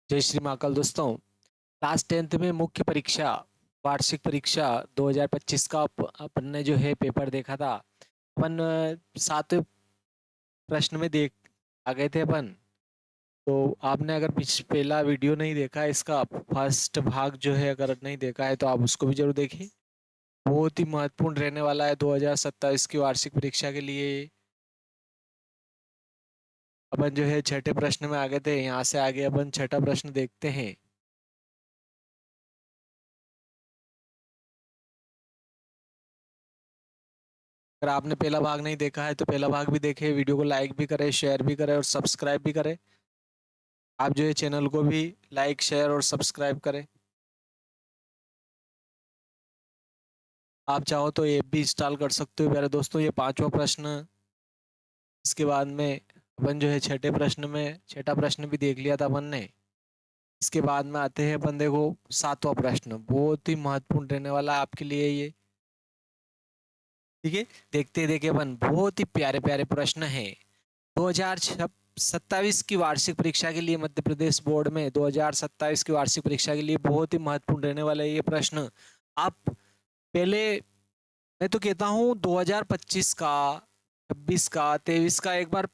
जय श्री महाकाल दोस्तों। Class 10th में मुख्य परीक्षा वार्षिक परीक्षा 2025 का अपन ने जो है पेपर देखा था। अपन 7 प्रश्न में देख आ गए थे अपन। तो आपने अगर पहला वीडियो नहीं देखा है, इसका फर्स्ट भाग जो है अगर नहीं देखा है तो आप उसको भी जरूर देखें। बहुत ही महत्वपूर्ण रहने वाला है 2027 की वार्षिक परीक्षा के लिए। अपन जो है छठे प्रश्न में आ गए थे, यहाँ से आगे अपन छठा प्रश्न देखते हैं। अगर आपने पहला भाग नहीं देखा है तो पहला भाग भी देखें, वीडियो को लाइक भी करें, शेयर भी करें और सब्सक्राइब भी करें। आप जो है चैनल को भी लाइक, शेयर और सब्सक्राइब करें। आप चाहो तो ऐप भी इंस्टॉल कर सकते हो प्यारे दोस्तों। ये पांचवा प्रश्न, इसके बाद में अपन जो है छठा प्रश्न भी देख लिया था अपन ने। इसके बाद में आते हैं अपन, देखो सातवां प्रश्न बहुत ही महत्वपूर्ण रहने वाला है आपके लिए ये। ठीक है, देखते देखते अपन बहुत ही प्यारे प्यारे प्रश्न है। 2027 की वार्षिक परीक्षा के लिए, मध्य प्रदेश बोर्ड में 2027 की वार्षिक परीक्षा के लिए बहुत ही महत्वपूर्ण रहने वाला है ये प्रश्न। आप पहले, मैं तो कहता हूँ 2025 का, 26 का, 23 का एक बार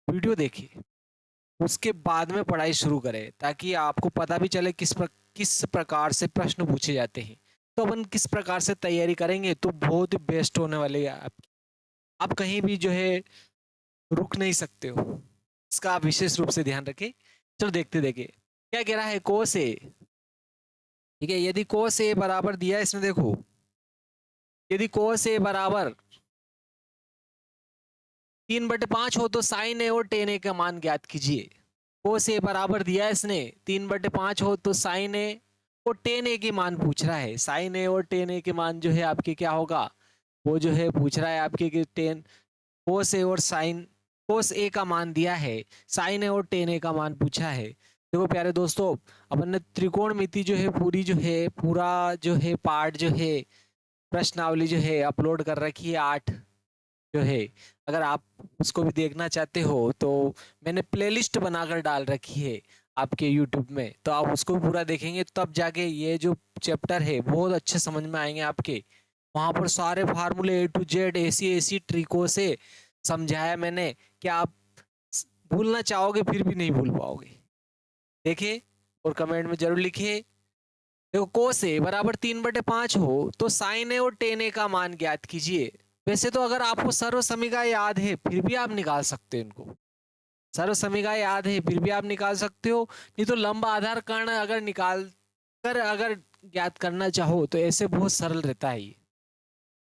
वीडियो देखिए, उसके बाद में पढ़ाई शुरू करें ताकि आपको पता भी चले किस प्रकार से प्रश्न पूछे जाते हैं। तो अपन किस प्रकार से तैयारी करेंगे तो बहुत ही बेस्ट होने वाले है आप कहीं भी जो है रुक नहीं सकते हो। इसका आप विशेष रूप से ध्यान रखें। चलो देखते देखे क्या कह रहा है। कोस ए, ठीक है, यदि कोस ए बराबर दिया है इसमें, देखो यदि कोस ए बराबर 3/5 हो तो साइन ए और टेन ए का मान ज्ञात कीजिए। कोस ए बराबर दिया है इसने, 3/5 हो तो साइन ए और टेन ए के मान पूछ रहा है। साइन ए और टेन ए के मान जो है आपके क्या होगा, वो जो है पूछ रहा है आपके कि टेन, कोस ए और साइन, कोस ए का मान दिया है, साइन ए और टेन ए का मान पूछा है। देखो प्यारे दोस्तों, अपन ने त्रिकोणमिति जो है पूरी जो है, पूरा जो है पार्ट जो है, प्रश्नावली जो है अपलोड कर रखी है 8 जो है। अगर आप उसको भी देखना चाहते हो तो मैंने प्लेलिस्ट बनाकर डाल रखी है आपके यूट्यूब में, तो आप उसको भी पूरा देखेंगे तब जाके ये जो चैप्टर है बहुत अच्छे समझ में आएंगे आपके। वहां पर सारे फार्मूले A to Z ऐसी ऐसी ट्रिकों से समझाया मैंने कि आप भूलना चाहोगे फिर भी नहीं भूल पाओगे। देखिए और कमेंट में जरूर लिखिए। देखो कोस ए बराबर 3/5 हो तो साइन ए और टेन ए का मान ज्ञात कीजिए। वैसे तो अगर आपको सर्व समीकरण याद है फिर भी आप निकाल सकते हो इनको, सर्व समीकरण याद है फिर भी आप निकाल सकते हो। नहीं तो लंब आधार कर्ण अगर निकाल कर अगर ज्ञात करना चाहो तो ऐसे बहुत सरल रहता है ये,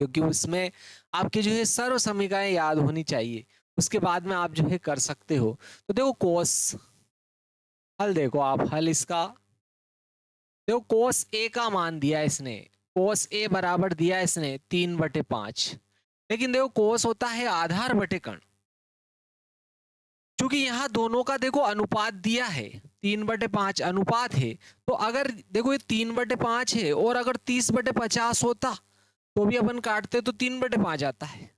क्योंकि उसमें आपके जो है सर्व समीकरण याद होनी चाहिए, उसके बाद में आप जो है कर सकते हो। तो देखो कोस, हल देखो आप, हल इसका देखो, कोस ए का मान दिया है इसने, कोस ए बराबर दिया है इसने 3/5। लेकिन देखो कोस होता है आधार बटे कर्ण, क्योंकि यहाँ दोनों का देखो अनुपात दिया है, 3/5 अनुपात है। तो अगर देखो ये 3/5 है और अगर 30/50 होता तो भी अपन काटते तो 3/5 आता है।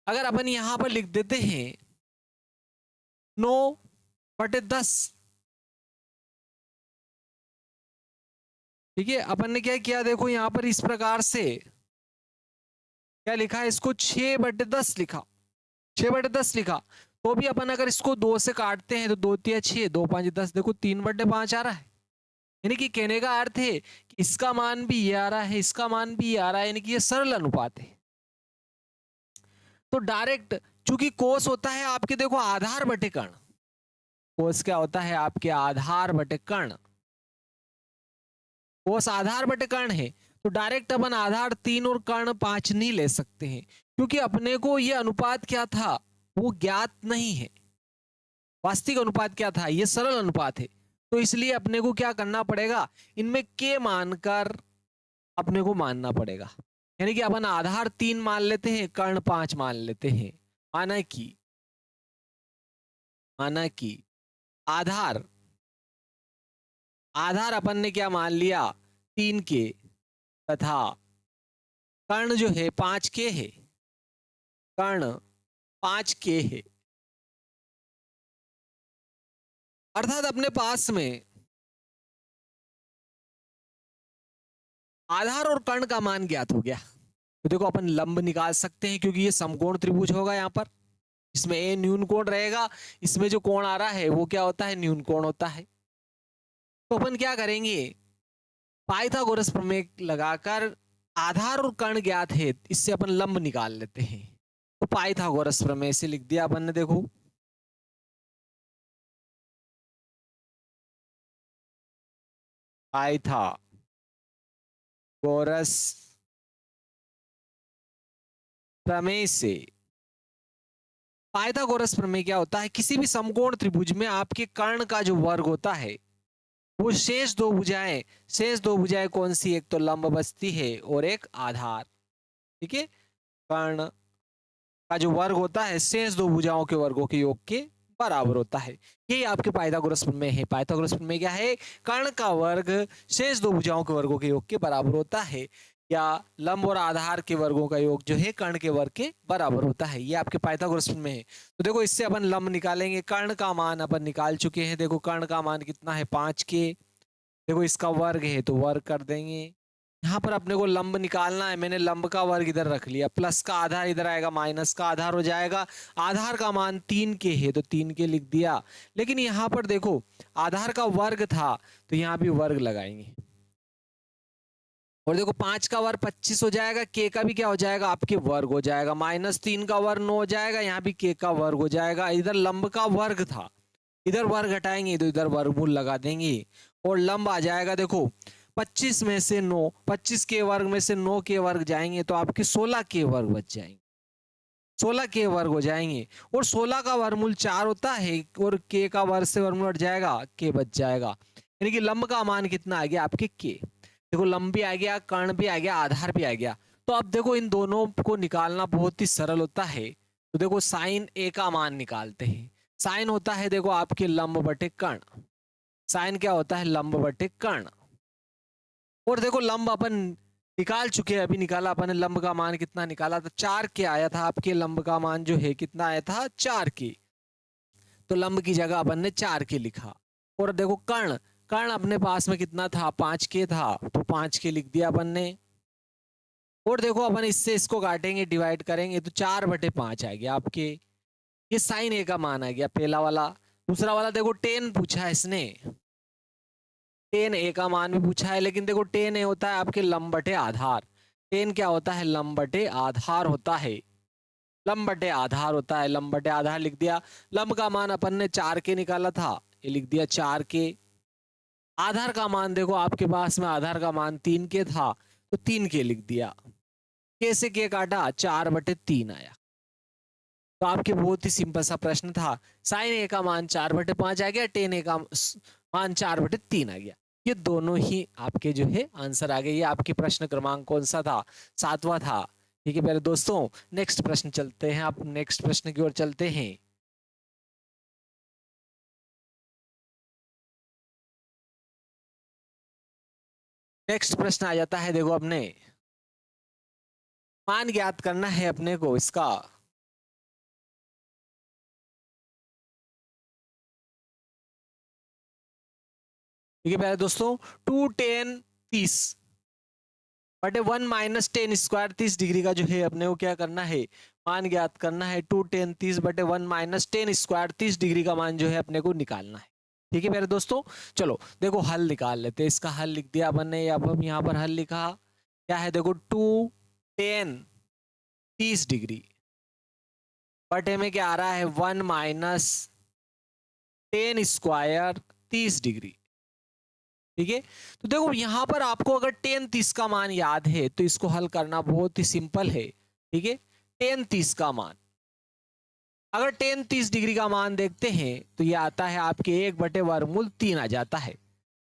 अगर अपन यहां पर लिख देते हैं 9/10, ठीक है, अपन ने क्या किया, देखो यहां पर इस प्रकार से क्या लिखा है, इसको 6/10 लिखा, 6/10 लिखा। तो भी अपन अगर इसको 2 से काटते हैं तो 2 तिया 6, 2 5 10, देखो 3/5 आ रहा है। यानी कि कहने का अर्थ है कि इसका मान भी ये आ रहा है, इसका मान भी ये आ रहा है, यानी कि ये सरल अनुपात है। तो डायरेक्ट, चूंकि कोस होता है आपके देखो आधार बटे कर्ण, कोस क्या होता है आपके आधार बटे कर्ण, कोस आधार बटे कर्ण है। तो डायरेक्ट अपन आधार 3 और कर्ण 5 नहीं ले सकते हैं, क्योंकि अपने को ये अनुपात क्या था वो ज्ञात नहीं है। वास्तविक अनुपात क्या था, ये सरल अनुपात है। तो इसलिए अपने को क्या करना पड़ेगा, इनमें के मानकर अपने को मानना पड़ेगा। यानी कि अपन आधार 3 मान लेते हैं, कर्ण 5 मान लेते हैं। माना कि माना कि आधार आधार अपन ने क्या मान लिया, 3 के, तथा कर्ण जो है 5 के है, कर्ण 5 के है। अर्थात अपने पास में आधार और कर्ण का मान ज्ञात हो गया। तो देखो अपन लंब निकाल सकते हैं क्योंकि ये समकोण त्रिभुज होगा यहाँ पर, इसमें ए न्यून कोण रहेगा, इसमें जो कोण आ रहा है वो क्या होता है, न्यून कोण होता है। तो अपन क्या करेंगे, पाइथागोरस प्रमेय लगाकर आधार और कर्ण ज्ञात है, इससे अपन लंब निकाल लेते हैं। तो पाइथागोरस प्रमेय से लिख दिया अपन ने, देखो पाइथागोरस प्रमेय से, पाइथागोरस प्रमेय क्या होता है, किसी भी समकोण त्रिभुज में आपके कर्ण का जो वर्ग होता है वो शेष दो भुजाएं, शेष दो भुजाएं कौन सी, एक तो लंब बचती है और एक आधार, ठीक है। कर्ण का जो वर्ग होता है शेष दो भुजाओं के वर्गों के योग के बराबर होता है। यही आपके पाइथागोरस प्रमेय है। पाइथागोरस प्रमेय क्या है, कर्ण का वर्ग शेष दो भुजाओं के वर्गों के योग के बराबर होता है, या लंब और आधार के वर्गों का योग जो है कर्ण के वर्ग के बराबर होता है। ये आपके पाइथागोरस प्रमेय है। तो देखो इससे अपन लंब निकालेंगे, कर्ण का मान अपन निकाल चुके हैं। देखो कर्ण का मान कितना है, 5 के, देखो इसका वर्ग है तो वर्ग कर देंगे। यहाँ पर अपने को लंब निकालना है, मैंने लंब का वर्ग इधर रख लिया, प्लस का आधार इधर आएगा, माइनस का आधार हो जाएगा। आधार का मान 3 के है तो 3 के लिख दिया। लेकिन यहाँ पर देखो आधार का वर्ग था तो यहाँ भी वर्ग लगाएंगे, और देखो 5 का वर्ग 25 हो जाएगा, के का भी क्या हो जाएगा, आपके वर्ग हो जाएगा, -3 का वर्ग 9 हो जाएगा, यहाँ भी के का वर्ग हो जाएगा। इधर लंब का वर्ग था, इधर वर्ग हटाएंगे तो इधर वर्गमूल लगा देंगे और लंब आ जाएगा। देखो 25 में से 9, 25 के वर्ग में से 9 के वर्ग जाएंगे तो आपके 16 के वर्ग बच जाएंगे, 16 के वर्ग हो जाएंगे। और 16 का वर्गमूल 4 होता है और के का वर्ग से वर्गमूल हट जाएगा, के बच जाएगा। यानी कि लंब का मान कितना आ गया आपके, के। देखो लंब भी आ गया, कर्ण भी आ गया, आधार भी आ गया। तो अब देखो इन दोनों को निकालना बहुत ही सरल होता है। तो देखो साइन ए का मान निकालते हैं। साइन होता है देखो आपके लंब बटे कर्ण, साइन क्या होता है, लंब बटे कर्ण। और देखो लंब अपन निकाल चुके हैं, अभी निकाला अपन ने, लंब का मान कितना निकाला था, 4 के आया था आपके, लंब का मान जो है कितना आया था, 4 के। तो लंब की जगह अपन ने 4 के लिखा। और देखो कर्ण, कर्ण अपने पास में कितना था, 5 के था, तो 5 के लिख दिया अपन ने। और देखो अपन इससे इसको काटेंगे, डिवाइड करेंगे तो 4/5 आ गया आपके। ये साइन ए का मान आ गया पहला वाला। दूसरा वाला देखो टेन पूछा है इसने, टेन ए का मान भी पूछा है, लेकिन देखो टेन ए होता है आपके लंब बटे आधार, टेन क्या होता है, लंब बटे आधार होता है, लंब बटे आधार होता है, लंब बटे आधार लिख दिया। लंब का मान अपन ने 4 के निकाला था, ये लिख दिया 4 के। आधार का मान देखो आपके पास में आधार का मान 3 के था तो 3 के लिख दिया। के से के काटा, 4/3 आया। तो आपके बहुत ही सिंपल सा प्रश्न था। साइन ए का मान 4/5 आ गया, टेन ए का मान 4/3 आ गया। ये दोनों ही आपके जो है आंसर आ गए। ये आपके प्रश्न क्रमांक कौन सा था, 7वां था। ठीक है प्यारे दोस्तों, नेक्स्ट प्रश्न चलते हैं, आप नेक्स्ट प्रश्न की ओर चलते हैं। नेक्स्ट प्रश्न आ जाता है, देखो अपने मान ज्ञात करना है अपने को इसका। ठीक है प्यारे दोस्तों, 2 10 30 बटे 1 - 10 स्क्वायर 30 डिग्री का जो है अपने को क्या करना है, मान ज्ञात करना है। 2 10 30 बटे 1 - 10 स्क्वायर 30 डिग्री का मान जो है अपने को निकालना है। ठीक है मेरे दोस्तों, चलो देखो हल निकाल लेते हैं। इसका हल लिख दिया अपन ने, अब हम यहाँ पर हल लिखा क्या है, देखो 2 10 30 डिग्री बटे में क्या आ रहा है, 1 - 10 स्क्वायर 30 डिग्री। ठीक है, तो देखो यहां पर आपको अगर 10 30 का मान याद है तो इसको हल करना बहुत ही सिंपल है। ठीक है, 10 30 का मान, अगर 10 30 डिग्री का मान देखते हैं तो ये आता है आपके 1/3 आ जाता है।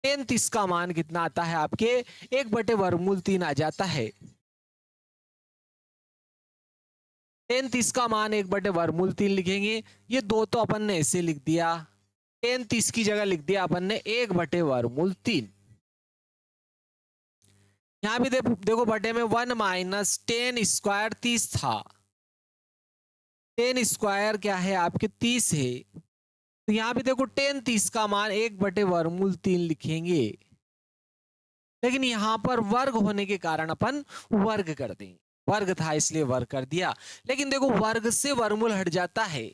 10 30 का मान कितना आता है आपके, 1/3 आ जाता है। 10 30 का मान 1/3 लिखेंगे, ये दो तो अपन ने ऐसे लिख दिया, 10 30 की जगह लिख दिया अपन ने 1/3। यहाँ भी देखो बटे में 1 - 10 स्क्वायर 30 था, 10 स्क्वायर क्या है आपके 30 है, तो यहाँ पे देखो टेन 30 का मान 1/वर्गमूल 3 लिखेंगे, लेकिन यहाँ पर वर्ग होने के कारण अपन वर्ग कर देंगे। वर्ग था इसलिए वर्ग कर दिया। लेकिन देखो वर्ग से वर्गमूल हट जाता है।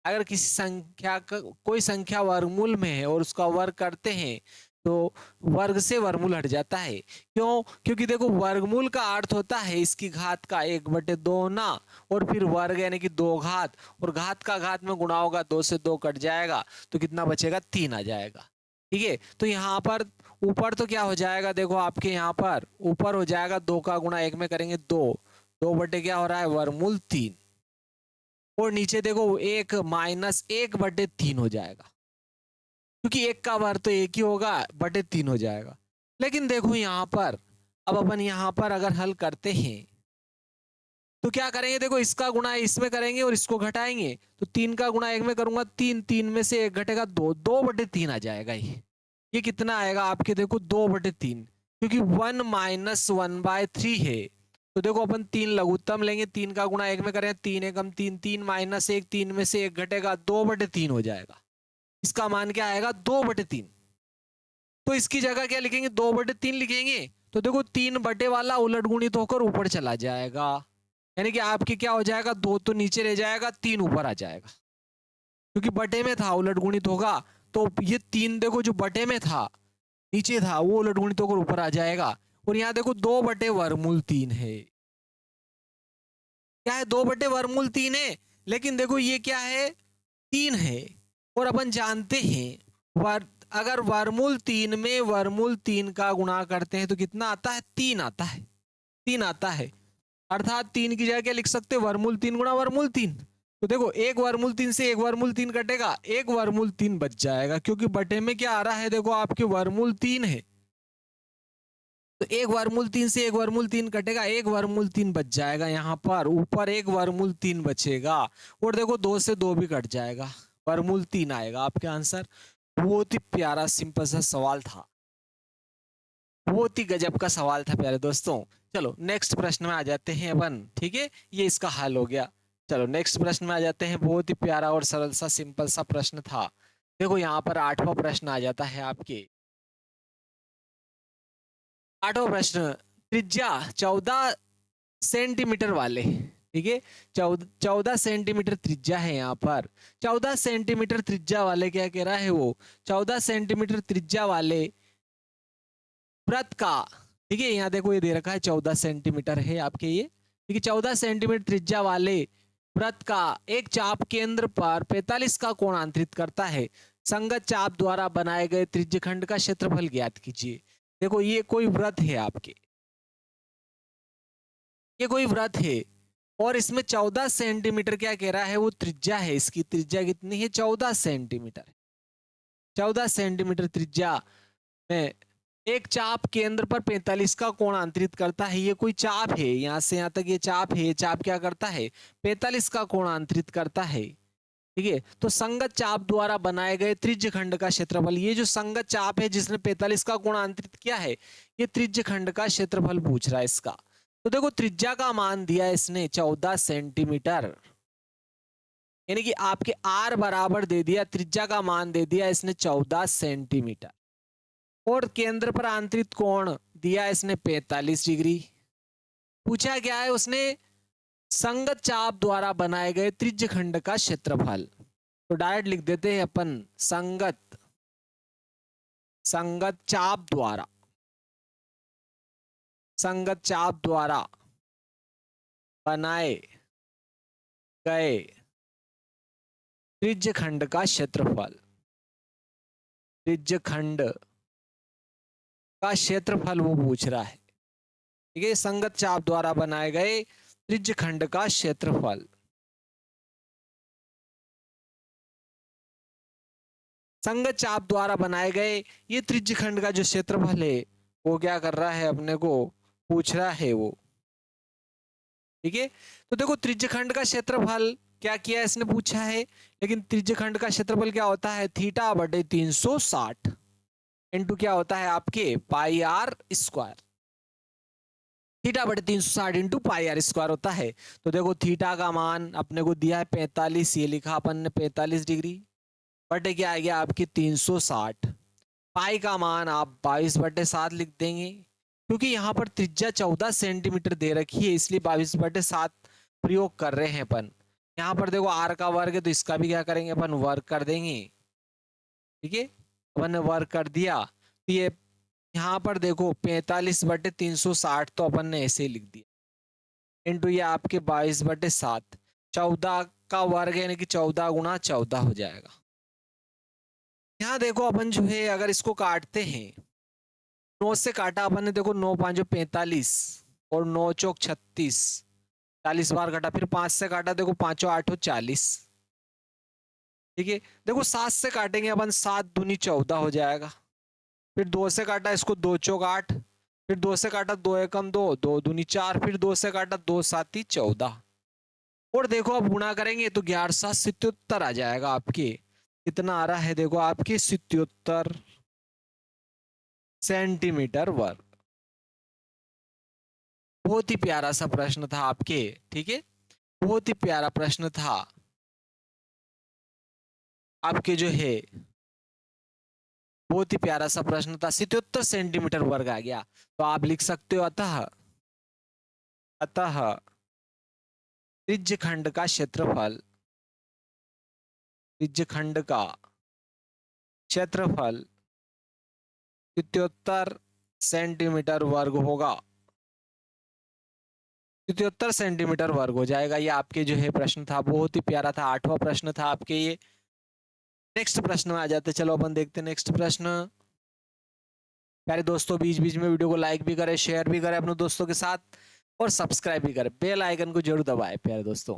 अगर किसी संख्या का कोई संख्या वर्गमूल में है और उसका वर्ग करते हैं तो वर्ग से वर्गमूल हट जाता है। क्यों? क्योंकि देखो वर्गमूल का अर्थ होता है इसकी घात का 1/2 ना, और फिर वर्ग यानी कि 2 घात, और घात का घात में गुणा होगा, 2 से 2 कट जाएगा तो कितना बचेगा? 3 आ जाएगा। ठीक है, तो यहाँ पर ऊपर तो क्या हो जाएगा? देखो आपके यहाँ पर ऊपर हो जाएगा 2 का गुणा 1 में करेंगे 2, 2 बटे क्या हो रहा है? वर्गमूल 3। और नीचे देखो 1 माइनस 1/3 हो जाएगा, क्योंकि 1 का वर्ग तो 1 ही होगा, बटे 3 हो जाएगा। लेकिन देखो यहाँ पर अब अपन यहाँ पर अगर हल करते हैं तो क्या करेंगे? देखो इसका गुणा इसमें करेंगे और इसको घटाएंगे, तो 3 का गुणा 1 में करूंगा 3, 3 में से 1 घटेगा 2, 2/3 आ जाएगा। ये कितना आएगा आपके? देखो 2/3, क्योंकि 1 माइनस 1/3 है। तो देखो अपन 3 लघुत्तम लेंगे, 3 का गुणा 1 में करें 3 एकम 3, 3 माइनस 1, 3 में से 1 घटेगा, 2/3 हो जाएगा। इसका मान क्या आएगा? 2/3। तो इसकी जगह क्या लिखेंगे? 2/3 लिखेंगे। तो देखो 3 बटे वाला उलट गुणित होकर ऊपर चला जाएगा, यानी कि आपके क्या हो जाएगा? 2 तो नीचे रह जाएगा, 3 ऊपर आ जाएगा, क्योंकि बटे में था, उलट गुणित होगा। तो ये 3 देखो जो बटे में था, नीचे था, वो उलट गुणित होकर ऊपर आ जाएगा। और यहाँ देखो 2/वर्गमूल 3 है। क्या है? 2/वर्गमूल 3 है। लेकिन देखो ये क्या है? 3 है। और अपन जानते हैं अगर वर्गमूल 3 में वर्गमूल 3 का गुणा करते हैं तो कितना आता है? 3 आता है। 3 आता है, अर्थात 3 की जगह क्या लिख सकते हैं? वर्गमूल 3 गुणा वर्गमूल 3। तो देखो 1 वर्गमूल 3 से 1 वर्गमूल 3 कटेगा, 1 वर्गमूल 3 बच जाएगा, क्योंकि बटे में क्या आ रहा है? देखो आपके वर्गमूल 3 है, तो 1 वर्गमूल 3 से 1 वर्गमूल 3 कटेगा, 1 वर्गमूल 3 बच जाएगा। यहाँ पर ऊपर 1 वर्गमूल 3 बचेगा, और देखो 2 से 2 भी कट जाएगा, वर्गमूल 3 आएगा आपके आंसर। बहुत ही प्यारा सिंपल सा सवाल था, बहुत ही गजब का सवाल था प्यारे दोस्तों। चलो नेक्स्ट प्रश्न में आ जाते हैं अपन। ठीक है, ये इसका हल हो गया। चलो नेक्स्ट प्रश्न में आ जाते हैं। बहुत ही प्यारा और सरल सा सिंपल सा प्रश्न था। देखो यहाँ पर 8वां प्रश्न आ जाता है आपके। 8वां प्रश्न, त्रिज्या 14 सेंटीमीटर वाले, ठीक है, 14 सेंटीमीटर त्रिज्या है। यहाँ पर 14 सेंटीमीटर त्रिज्या वाले क्या कह रहा है? वो 14 सेंटीमीटर त्रिज्या वाले वृत्त का, ठीक है, यहाँ देखो ये दे रखा है 14 सेंटीमीटर है आपके ये, ठीक है, 14 सेंटीमीटर त्रिज्या वाले वृत्त का एक चाप केंद्र पर 45 का कोण अंतरित करता है। संगत चाप द्वारा बनाए गए त्रिज्यखंड का क्षेत्रफल ज्ञात कीजिए। देखो ये कोई वृत्त है आपके, ये कोई वृत्त है, और इसमें 14 सेंटीमीटर क्या कह रहा है? वो त्रिज्या है। इसकी त्रिज्या कितनी है? 14 सेंटीमीटर। 14 सेंटीमीटर त्रिज्या में एक चाप केंद्र पर 45 का कोण अंतरित करता है। ये कोई चाप है, यहां से यहां तक ये चाप है। ये चाप क्या करता है? 45 का कोण अंतरित करता है। ठीक है, तो संगत चाप द्वारा बनाए गए त्रिज्यखंड का क्षेत्रफल, ये जो संगत चाप है जिसने 45 का कोण अंतरित किया है, ये त्रिज्यखंड का क्षेत्रफल पूछ रहा है इसका। तो देखो त्रिज्या का मान दिया इसने 14 सेंटीमीटर, यानी कि आपके आर बराबर दे दिया, त्रिज्या का मान दे दिया इसने 14 सेंटीमीटर, और केंद्र पर आंतरिक कोण दिया इसने 45 डिग्री। पूछा क्या है उसने? संगत चाप द्वारा बनाए गए त्रिज्यखंड का क्षेत्रफल। तो डायरेक्ट लिख देते हैं अपन, संगत चाप द्वारा, संगत चाप द्वारा बनाए गए त्रिज्यखंड का क्षेत्रफल, त्रिज्यखंड का क्षेत्रफल वो पूछ रहा है। ठीक है, संगत चाप द्वारा बनाए गए त्रिज्यखंड का क्षेत्रफल। संगत चाप द्वारा बनाए गए ये त्रिज्यखंड का जो क्षेत्रफल है वो क्या कर रहा है? अपने को पूछ रहा है वो। ठीक है, तो देखो त्रिज्यखंड का क्षेत्रफल क्या किया इसने? पूछा है। लेकिन त्रिज्यखंड का क्षेत्रफल क्या होता है? θ/360 इंटू क्या होता है आपके? πr²। θ/360 इंटू πr² होता है। तो देखो थीटा का मान अपने को दिया है 45, ये लिखा अपन ने 45 डिग्री। बटे क्या आ गया आपकी 360। पाई का मान आप 22/7 लिख देंगे, क्योंकि यहाँ पर त्रिज्या 14 सेंटीमीटर दे रखी है, इसलिए 22/7 प्रयोग कर रहे हैं अपन। यहाँ पर देखो r का वर्ग है, तो इसका भी क्या करेंगे अपन, वर्ग कर देंगे। ठीक है, अपन ने वर्ग कर दिया, तो ये यहाँ पर देखो 45/360 तो अपन ने ऐसे ही लिख दिया, इंटू ये आपके 22/7, 14 का वर्ग यानी कि 14 गुणा 14 हो जाएगा। यहाँ देखो अपन जो है अगर इसको काटते हैं, 9 से काटा अपन ने, देखो 9 5 45 और 9 चौक 36, 40 बार काटा, फिर 5 से काटा, देखो 5 8 40। ठीक है, देखो 7 से काटेंगे अपन, 7 दूनी 14 हो जाएगा। फिर 2 से काटा इसको, 2 चौक 8, फिर 2 से काटा, 2 एकम 2, 2 दूनी 4, फिर 2 से काटा, 2 7 14। और देखो अब गुणा करेंगे तो 11 7 77 आ जाएगा आपके। कितना आ रहा है देखो आपके 77 सेंटीमीटर वर्ग। बहुत ही प्यारा सा प्रश्न था आपके। ठीक है, बहुत ही प्यारा प्रश्न था आपके जो है, बहुत ही प्यारा सा प्रश्न था। 77 सेंटीमीटर वर्ग आ गया, तो आप लिख सकते हो अतः अतः त्रिज्यखंड का क्षेत्रफल, त्रिज्यखंड का क्षेत्रफल 77 सेंटीमीटर वर्ग होगा। 77 सेंटीमीटर वर्ग हो जाएगा। ये आपके जो है प्रश्न था, बहुत ही प्यारा था, 8वां प्रश्न था आपके ये। नेक्स्ट प्रश्न में आ जाते, चलो अपन देखते हैं नेक्स्ट प्रश्न। प्यारे दोस्तों, बीच बीच में वीडियो को लाइक भी करें, शेयर भी करें अपने दोस्तों के साथ, और सब्सक्राइब भी करें, बेल आइकन को जरूर दबाएं। प्यारे दोस्तों,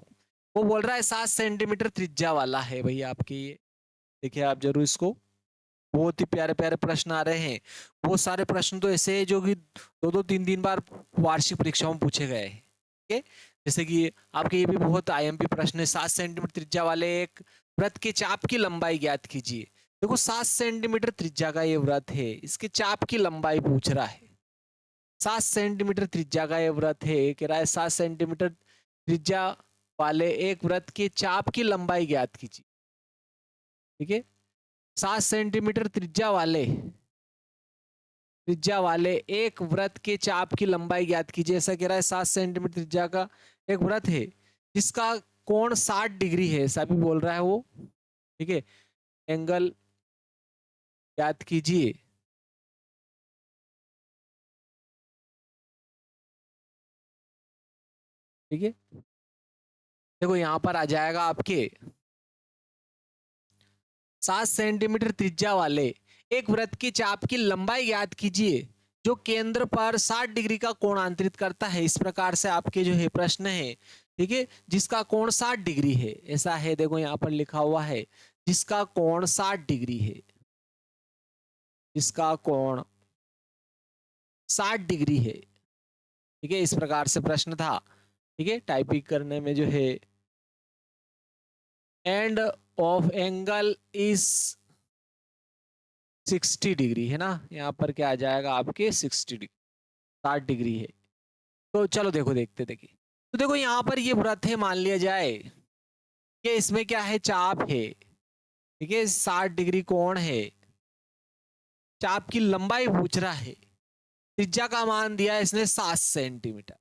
वो बोल रहा है 7 सेंटीमीटर त्रिज्या वाला है भैया आपके ये। देखिए आप जरूर इसको, बहुत ही प्यारे प्यारे प्रश्न आ रहे हैं। बहुत सारे प्रश्न तो ऐसे हैं जो कि 2 3 3 बार वार्षिक परीक्षाओं में पूछे गए हैं। ठीक है, जैसे कि आपके ये भी बहुत आईएमपी प्रश्न है। 7 सेंटीमीटर त्रिज्या वाले एक वृत्त के चाप की लंबाई ज्ञात कीजिए। देखो 7 सेंटीमीटर त्रिज्या का ये वृत्त है, इसके चाप की लंबाई पूछ रहा है। 7 सेंटीमीटर त्रिज्या का ये वृत्त है, कह रहा है 7 सेंटीमीटर त्रिज्या वाले एक वृत्त के चाप की लंबाई ज्ञात कीजिए। ठीक है, 7 सेंटीमीटर त्रिज्या वाले एक वृत्त के चाप की लंबाई ज्ञात कीजिए, ऐसा कह रहा है। 7 सेंटीमीटर त्रिज्या का एक वृत्त है जिसका कोण 60 डिग्री है, ऐसा भी बोल रहा है वो। ठीक है, एंगल ज्ञात कीजिए। ठीक है, देखो यहां पर आ जाएगा आपके 7 सेंटीमीटर त्रिज्या वाले एक वृत्त की चाप की लंबाई ज्ञात कीजिए जो केंद्र पर 60 डिग्री का कोण अंतरित करता है। इस प्रकार से आपके जो है प्रश्न है। ठीक है, जिसका कोण 60 डिग्री है, ऐसा है, देखो यहां पर लिखा हुआ है जिसका कोण 60 डिग्री है, जिसका कोण 60 डिग्री है। ठीक है, इस प्रकार से प्रश्न था। ठीक है, टाइपिंग करने में जो है, end of angle is 60 degree है ना, यहाँ पर क्या आ जाएगा आपके 60 डिग्री, 60 डिग्री है। तो चलो देखो देखते देखिए, तो देखो यहाँ पर ये वृत्त है, मान लिया जाए कि इसमें क्या है, चाप है। ठीक है, 60 डिग्री कोण है, चाप की लंबाई पूछ रहा है, त्रिज्या का मान दिया है इसने 7 सेंटीमीटर,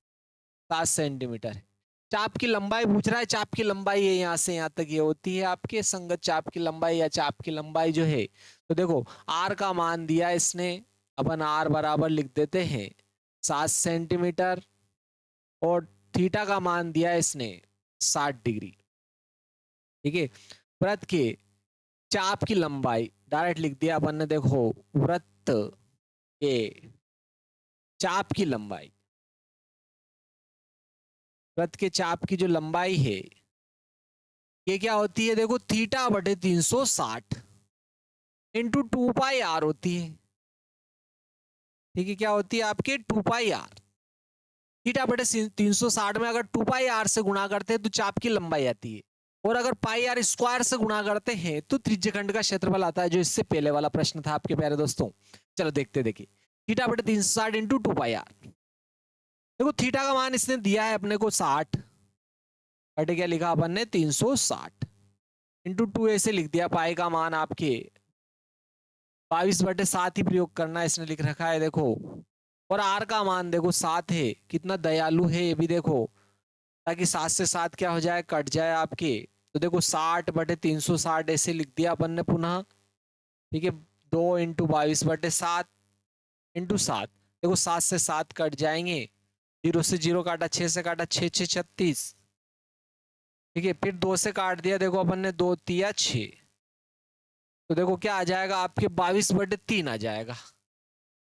7 सेंटीमीटर है। चाप की लंबाई पूछ रहा है, चाप की लंबाई है यहाँ से यहाँ तक ये होती है आपके संगत चाप की लंबाई, या चाप की लंबाई जो है। तो देखो आर का मान दिया इसने, अपन आर बराबर लिख देते हैं 7 सेंटीमीटर, और थीटा का मान दिया इसने 60 डिग्री। ठीक है, वृत्त के चाप की लंबाई डायरेक्ट लिख दिया अपन ने। देखो वृत्त के चाप की लंबाई, वृत्त के चाप की जो लंबाई है ये क्या होती है, देखो थीटा बटे 360 इंटू 2πr होती है। ठीक है, क्या होती है आपके 2πr, थीटा बटे 360 में अगर 2πr से गुणा करते हैं तो चाप की लंबाई आती है, और अगर πr स्क्वायर से गुणा करते हैं तो त्रिज्यखंड का क्षेत्रफल आता है, जो इससे पहले वाला प्रश्न था आपके प्यारे दोस्तों। चलो देखते देखिए, थीटा बटे 360 इंटू 2πr। देखो थीटा का मान इसने दिया है अपने को 60, बटे क्या लिखा अपन ने 360, इंटू 2 ऐसे लिख दिया, पाई का मान आपके 22/7 ही प्रयोग करना है, इसने लिख रखा है देखो। और आर का मान देखो 7 है, कितना दयालु है ये भी देखो, ताकि 7 से 7 क्या हो जाए, कट जाए आपके। तो देखो 60/360 ऐसे लिख दिया अपन ने पुनः, ठीक है। 2 × 22/7 इंटू 7, देखो 7 से 7 कट जाएंगे, 0 से 0 काटा, 6 से काटा, 6 6 36, ठीक है। फिर 2 से काट दिया, देखो अपन ने 2 तिया 6, तो देखो क्या आ जाएगा आपके 22/3 आ जाएगा।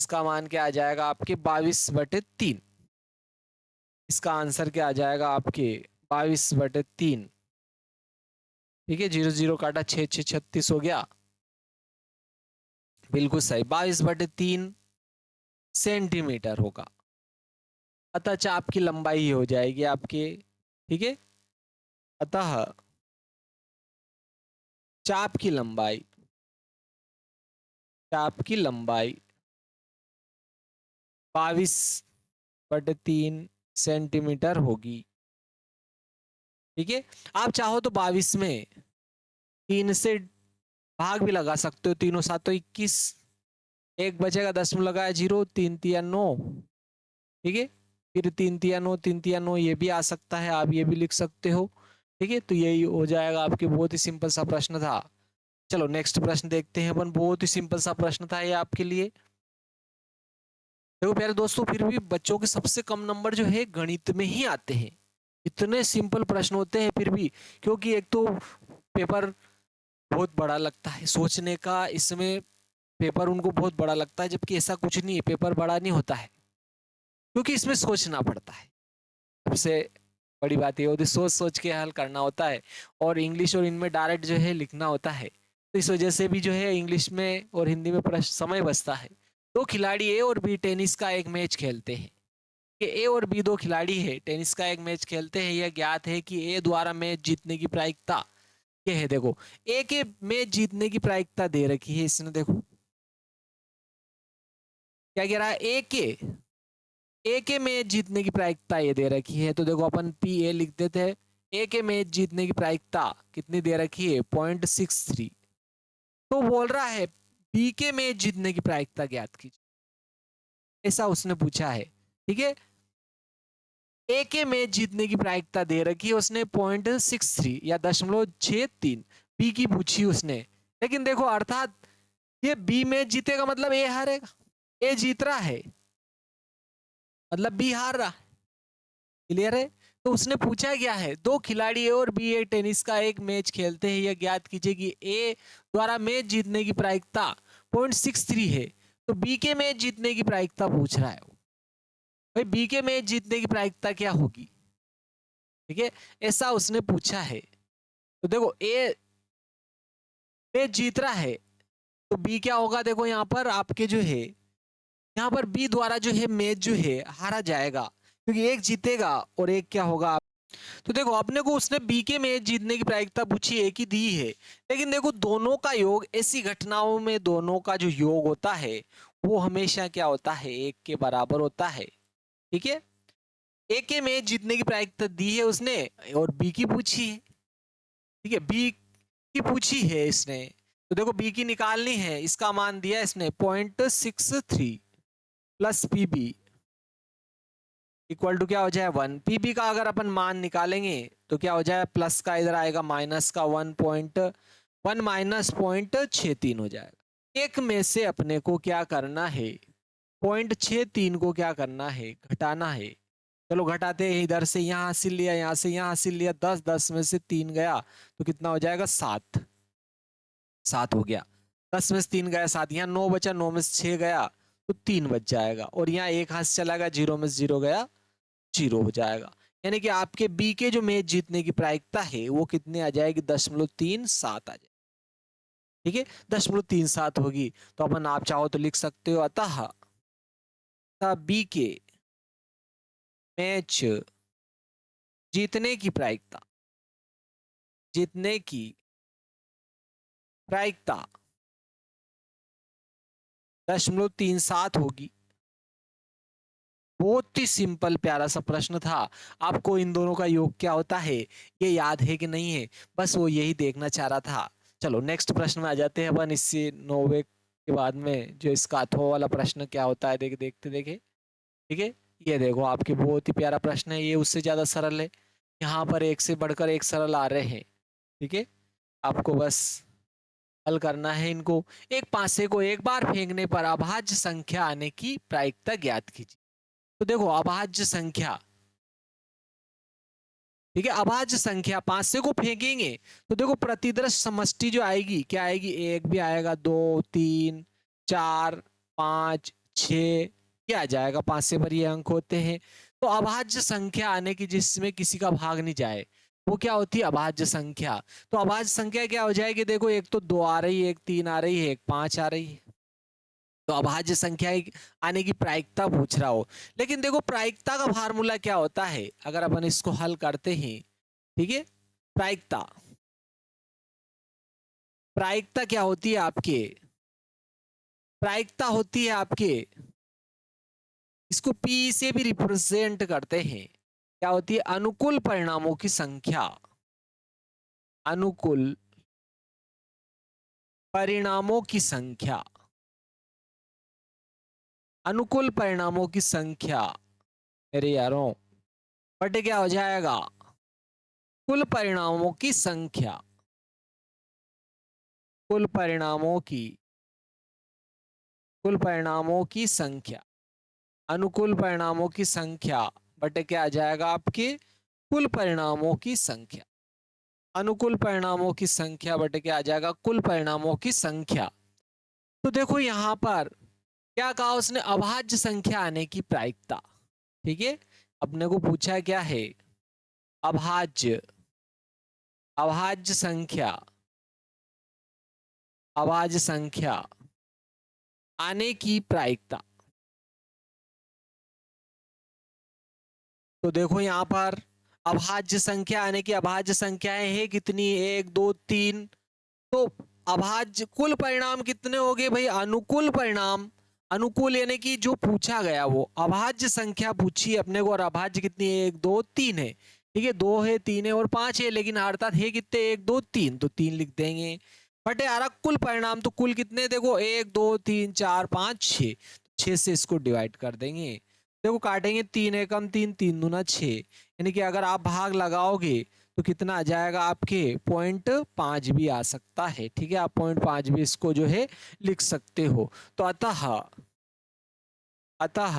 इसका मान क्या आ जाएगा आपके 22/3। इसका आंसर क्या आ जाएगा आपके 22/3, ठीक है। 0 0 काटा, 6 6 36 हो गया, बिल्कुल सही, 22/3 सेंटीमीटर होगा। अतः चाप की लंबाई हो जाएगी आपके, ठीक है। अतः चाप की लंबाई, चाप की लंबाई 22/3 सेंटीमीटर होगी, ठीक है। आप चाहो तो 22 में 3 से भाग भी लगा सकते हो, तीनों 7 तो 21, एक बचेगा, 10 में लगाया 0, 3 तिया 9, ठीक है। फिर 3 तिया 9, 3 तिया 9, ये भी आ सकता है, आप ये भी लिख सकते हो, ठीक है। तो यही हो जाएगा आपके, बहुत ही सिंपल सा प्रश्न था। चलो नेक्स्ट प्रश्न देखते हैं अपन, बहुत ही सिंपल सा प्रश्न था ये आपके लिए। देखो प्यारे दोस्तों, फिर भी बच्चों के सबसे कम नंबर जो है गणित में ही आते हैं, इतने सिंपल प्रश्न होते हैं फिर भी, क्योंकि एक तो पेपर बहुत बड़ा लगता है सोचने का, इसमें पेपर उनको बहुत बड़ा लगता है, जबकि ऐसा कुछ नहीं है, पेपर बड़ा नहीं होता है, क्योंकि इसमें सोचना पड़ता है। सबसे बड़ी बात ये होती है, सोच सोच के हल करना होता है, और इंग्लिश और इनमें डायरेक्ट जो है लिखना होता है, तो इस वजह से भी जो है इंग्लिश में और हिंदी में प्रश्न समय बचता है। दो खिलाड़ी ए और बी टेनिस का एक मैच खेलते हैं, कि ए और बी दो खिलाड़ी है, टेनिस का एक मैच खेलते हैं। यह ज्ञात है कि ए द्वारा मैच जीतने की प्रायिकता क्या है। देखो ए के मैच जीतने की प्रायिकता दे रखी है इसने, देखो क्या कह रहा है, ए के मैच जीतने की प्रायिकता ये दे रखी है, तो देखो अपन पी ए लिख देते हैं। ए के मैच जीतने की प्रायिकता कितनी दे रखी है, 0.63। तो बोल रहा है बी के मैच जीतने की प्रायिकता ज्ञात कीजिए, ऐसा उसने पूछा है, ठीक है। ए के मैच जीतने की प्रायिकता दे रखी है उसने 0.63 या 0.63, बी की पूछी उसने, लेकिन देखो अर्थात ये बी मैच जीतेगा मतलब ए हारेगा, ए जीत रहा है मतलब बी हार रहा, क्लियर है। तो उसने पूछा क्या है, दो खिलाड़ी ए और बी ए टेनिस का एक मैच खेलते हैं, यह ज्ञात कीजिए कि ए द्वारा मैच जीतने की प्रायिकता 0.63 है, तो बी के मैच जीतने की प्रायिकता पूछ रहा है वो। भाई बी के मैच जीतने की प्रायिकता क्या होगी, ठीक है, ऐसा उसने पूछा है। तो देखो ए मैच जीत रहा है, तो बी क्या होगा, देखो यहाँ पर आपके जो है, यहाँ पर बी द्वारा जो है मैच जो है हारा जाएगा, क्योंकि एक जीतेगा और एक क्या होगा। तो देखो अपने को उसने बी के मैच जीतने की प्रायिकता पूछी, एक ही दी है, लेकिन देखो दोनों का योग, ऐसी घटनाओं में दोनों का जो योग होता है वो हमेशा क्या होता है, एक के बराबर होता है, ठीक है। ए के मैच जीतने की प्रायिकता दी है उसने, और बी की पूछी है, ठीक है, बी की पूछी है इसने, तो देखो बी की निकालनी है, इसका मान दिया इसने 0.63 plus P B equal to क्या हो जाए 1। पीबी का अगर अपन मान निकालेंगे तो क्या हो जाए, प्लस का इधर आएगा माइनस का 1.1 माइनस 0.63 हो जाएगा। एक में से अपने को क्या करना है, 0.63 को क्या करना है, घटाना है। चलो घटाते हैं, इधर से यहाँ हासिल लिया, यहाँ से यहाँ हासिल लिया, 10 10 में से 3 गया तो कितना हो जाएगा, 7 7 हो गया। 10 में से 3 गया 7, यहाँ 9 बचा, 9 में से 6 गया तो 3 बच जाएगा, और यहाँ एक हाथ से चला गया, 0 में से 0 गया, 0 हो जाएगा। यानी कि आपके बी के जो मैच जीतने की प्रायिकता है वो कितने आ जाएगी, 0.37 आ जाएगी, ठीक है, 0.37 होगी। तो अपन आप चाहो तो लिख सकते हो, अतः बी के मैच जीतने की प्रायिकता, जीतने की प्रायिकता 0.37 होगी, बहुत ही सिंपल प्यारा सा प्रश्न था। आपको इन दोनों का योग क्या होता है ये याद है कि नहीं है, बस वो यही देखना चाह रहा था। चलो नेक्स्ट प्रश्न में आ जाते हैं अपन। इससे 90 के बाद में जो इसका अथवा वाला प्रश्न क्या होता है देखते देखे। ठीक है, ये देखो आपके बहुत ही प्यारा प्रश्न है, ये उससे ज्यादा सरल है। यहाँ पर एक से बढ़कर एक सरल आ रहे हैं। ठीक है, आपको बस हल करना है इनको। एक पासे को एक बार फेंकने पर अभाज्य संख्या आने की प्रायिकता ज्ञात कीजिए। तो देखो अभाज्य संख्या, ठीक है, अभाज्य संख्या पांचे को फेंकेंगे तो देखो प्रतिदर्श समष्टि जो आएगी क्या आएगी, एक भी आएगा, दो, तीन, चार, पांच, छः, ये आ जाएगा। पांचे पर ये अंक होते हैं। तो अभाज्य संख्या आने की जिसमें किसी का भाग नहीं जाए वो क्या होती है, अभाज्य संख्या। तो अभाज्य संख्या क्या हो जाएगी, देखो एक तो दो आ रही है, एक तीन आ रही है, एक पांच आ रही है। तो अभाज्य संख्या आने की प्रायिकता पूछ रहा हो। लेकिन देखो प्रायिकता का फार्मूला क्या होता है अगर अपन इसको हल करते हैं। ठीक है, प्रायिकता, प्रायिकता क्या होती है आपके, प्रायिकता होती है आपके, इसको पी से भी रिप्रेजेंट करते हैं। क्या होती है, अनुकूल परिणामों की संख्या, अनुकूल परिणामों की संख्या, अनुकूल परिणामों की संख्या मेरे यारों, बटे क्या हो जाएगा, कुल परिणामों की संख्या, कुल परिणामों की, कुल परिणामों की संख्या, अनुकूल परिणामों की संख्या बटे क्या आ जाएगा आपके, कुल परिणामों की संख्या। अनुकूल परिणामों की संख्या बटे क्या आ जाएगा, कुल परिणामों की संख्या। तो देखो यहां पर क्या कहा उसने, अभाज्य संख्या आने की प्रायिकता। ठीक है, अपने को पूछा क्या है, अभाज्य, अभाज्य संख्या, अभाज्य संख्या आने की प्रायिकता। तो देखो यहां पर अभाज्य संख्या आने की, अभाज्य संख्याएं हैं कितनी, एक, दो, तीन। तो अभाज्य कुल परिणाम कितने हो गए भाई, अनुकूल परिणाम, अनुकूल यानी कि जो पूछा गया वो अभाज्य संख्या पूछी अपने को, और अभाज्य कितनी है, एक, दो, तीन है। ठीक है, दो है, तीन है और पांच है, लेकिन अर्थात है कितने, एक, दो, तीन, तो तीन लिख देंगे। बटे आ रहा कुल परिणाम, तो कुल कितने, देखो एक, दो, तीन, चार, पांच, छः, छः से इसको डिवाइड कर देंगे। देखो काटेंगे, तीन एकम तीन, तीन दूना छः, यानी कि अगर आप भाग लगाओगे तो कितना आ जाएगा आपके, 0.5 भी आ सकता है। ठीक है, आप 0.5 भी इसको जो है लिख सकते हो। तो अतः, अतः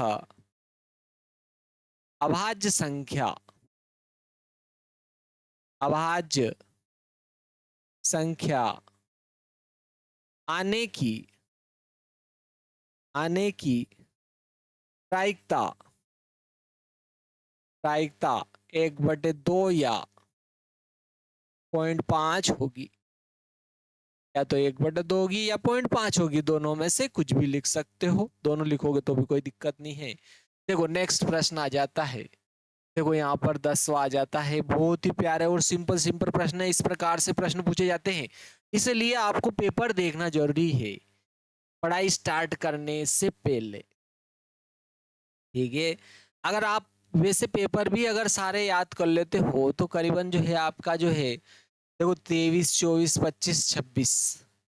अभाज्य संख्या, अभाज्य संख्या आने की, आने की प्रायिकता, प्रायिकता 1/2 या 0.5 होगी, या तो 1/2 होगी या 0.5 होगी, दोनों में से कुछ भी लिख सकते हो। दोनों लिखोगे तो भी कोई दिक्कत नहीं है। देखो नेक्स्ट प्रश्न आ जाता है। देखो यहाँ पर 10वां आ जाता है। बहुत ही प्यारे और सिंपल सिंपल प्रश्न है, इस प्रकार से प्रश्न पूछे जाते हैं। इसलिए आपको पेपर देखना जरूरी है पढ़ाई स्टार्ट करने से पहले। ठीक है, अगर आप वैसे पेपर भी अगर सारे याद कर लेते हो तो करीबन जो है आपका जो है, देखो 23, 24, 25, 26,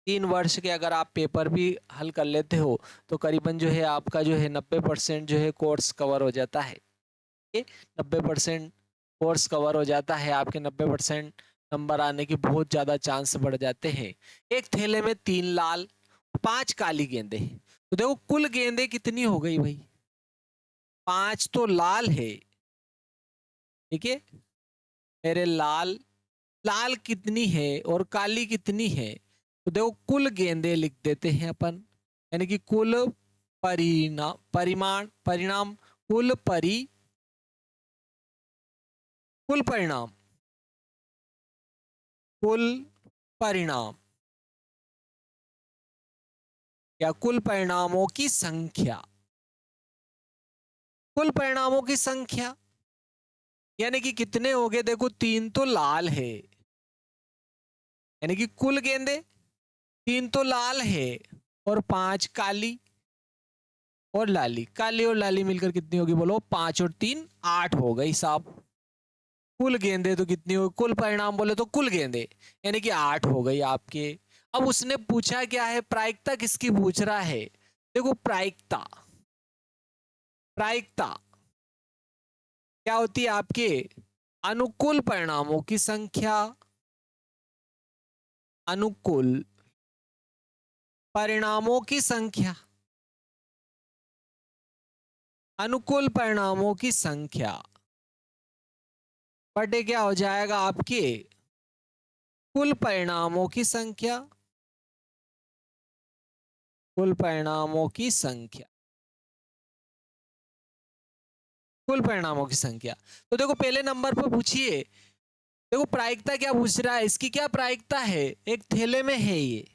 3 वर्ष के अगर आप पेपर भी हल कर लेते हो तो करीबन जो है आपका जो है 90% जो है कोर्स कवर हो जाता है। 90% कोर्स कवर हो जाता है, आपके 90% नंबर आने के बहुत ज्यादा चांस बढ़ जाते हैं। एक थैले में 3 लाल 5 काली गेंदे, तो देखो कुल गेंदे कितनी हो गई भाई, 5 तो लाल है। ठीक है, मेरे लाल, लाल कितनी है और काली कितनी है, तो देखो कुल गेंदे लिख देते हैं अपन, यानी कि कुल परिणाम, परिमाण, परिणाम, कुल कुल परिणाम, कुल परिणाम या कुल परिणामों की संख्या, कुल परिणामों की संख्या यानी कि कितने हो गए, देखो 3 तो लाल है, यानी कि कुल गेंदे 3 तो लाल है और 5 काली। और लाली, काली और लाली मिलकर कितनी होगी बोलो? 5 और 3 8 हो गई साहब। कुल गेंदे तो कितनी हो, कुल परिणाम बोले तो कुल गेंदे यानी कि 8 हो गई आपके। अब उसने पूछा क्या है, प्रायिकता किसकी पूछ रहा है? देखो प्रायिकता, प्रायिकता क्या होती है आपके? अनुकूल परिणामों की संख्या, अनुकूल परिणामों की संख्या, अनुकूल परिणामों की संख्या बटे क्या हो जाएगा आपके? कुल परिणामों की संख्या, कुल परिणामों की संख्या, कुल परिणामों की संख्या। तो देखो पहले नंबर पर पूछिए, देखो प्रायिकता क्या पूछ रहा है, इसकी क्या प्रायिकता है? एक थैले में है ये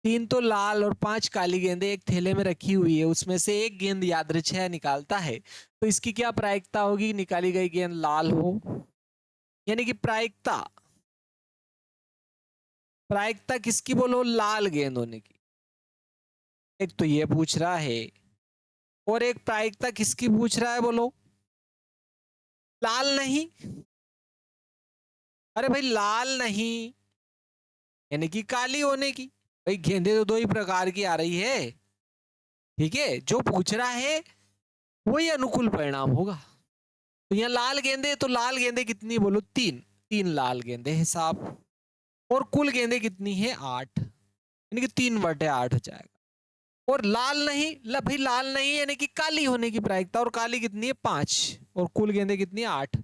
3 तो लाल और 5 काली गेंदें एक थैले में रखी हुई है, उसमें से एक गेंद यादृच्छिक निकालता है, तो इसकी क्या प्रायिकता होगी? निकाली गई गेंद लाल हो, यानी कि प्रायिकता, प्रायिकता किसकी बोलो? लाल गेंद होने की। एक तो ये पूछ रहा है, और एक प्रायिकता किसकी पूछ रहा है बोलो? लाल नहीं, अरे भाई लाल नहीं, यानी कि काली होने की। भाई गेंदें तो 2 ही प्रकार की आ रही है, ठीक है, जो पूछ रहा है वही अनुकूल परिणाम होगा। तो यहाँ लाल गेंदे, तो लाल गेंदे कितनी बोलो? 3, 3 लाल गेंदे है साहब, और कुल गेंदे कितनी है? 8, यानी कि 3/8 हो जाएगा। और लाल नहीं, भाई लाल नहीं यानी कि काली होने की प्रायिकता, और काली कितनी है? 5, और कुल गेंदे कितनी है? 8,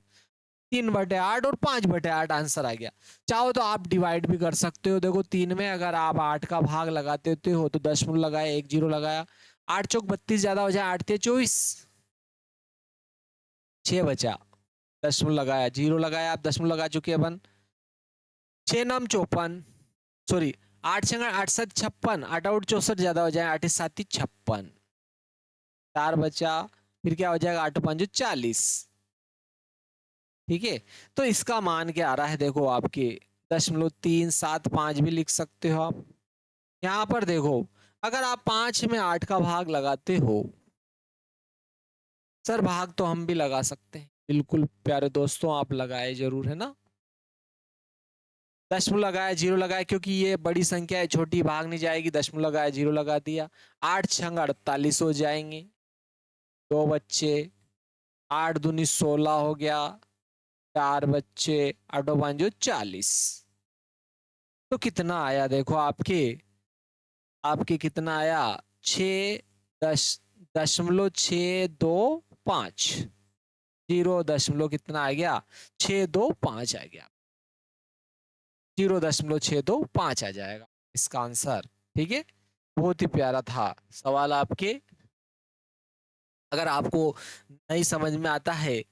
3/8 और 5/8 आंसर आ गया। चाहो तो आप डिवाइड भी कर सकते हो, देखो 3 में अगर आप 8 का भाग लगाते हो तो दशमलव लगाया, 1 0 लगाया, 8 चौक 32 ज्यादा हो जाए, 8 3 24, 6 बचा, दशमलव लगाया, 0 लगाया, आप दशमलव लगा चुके हैं अपन, 6 9 54, सॉरी 8 6 8 7 56, 8 8 64 ज्यादा हो जाए, 8 7 56, 4 बचा, फिर क्या हो जाएगा? 8 5 40, ठीक है। तो इसका मान क्या आ रहा है देखो आपके? 0.375 भी लिख सकते हो आप। यहां पर देखो, अगर आप 5 में 8 का भाग लगाते हो, सर भाग तो हम भी लगा सकते हैं, बिल्कुल प्यारे दोस्तों, आप लगाए जरूर है ना। दशमलव लगाया, 0 लगाया, क्योंकि ये बड़ी संख्या है, छोटी भाग नहीं जाएगी, दशमलव लगाया, 0 लगा दिया, 8 6 48 हो जाएंगे, 2 बच्चे, 8 दूनी 16 हो गया, 4 बच्चे, 8 5 40, तो कितना आया देखो आपके? आपके कितना आया? 6 दशमलव 625, 0 दशमलव कितना आ गया? 625 आ गया, 0.625 आ जाएगा इसका आंसर, ठीक है। बहुत ही प्यारा था सवाल आपके। अगर आपको नहीं समझ में आता है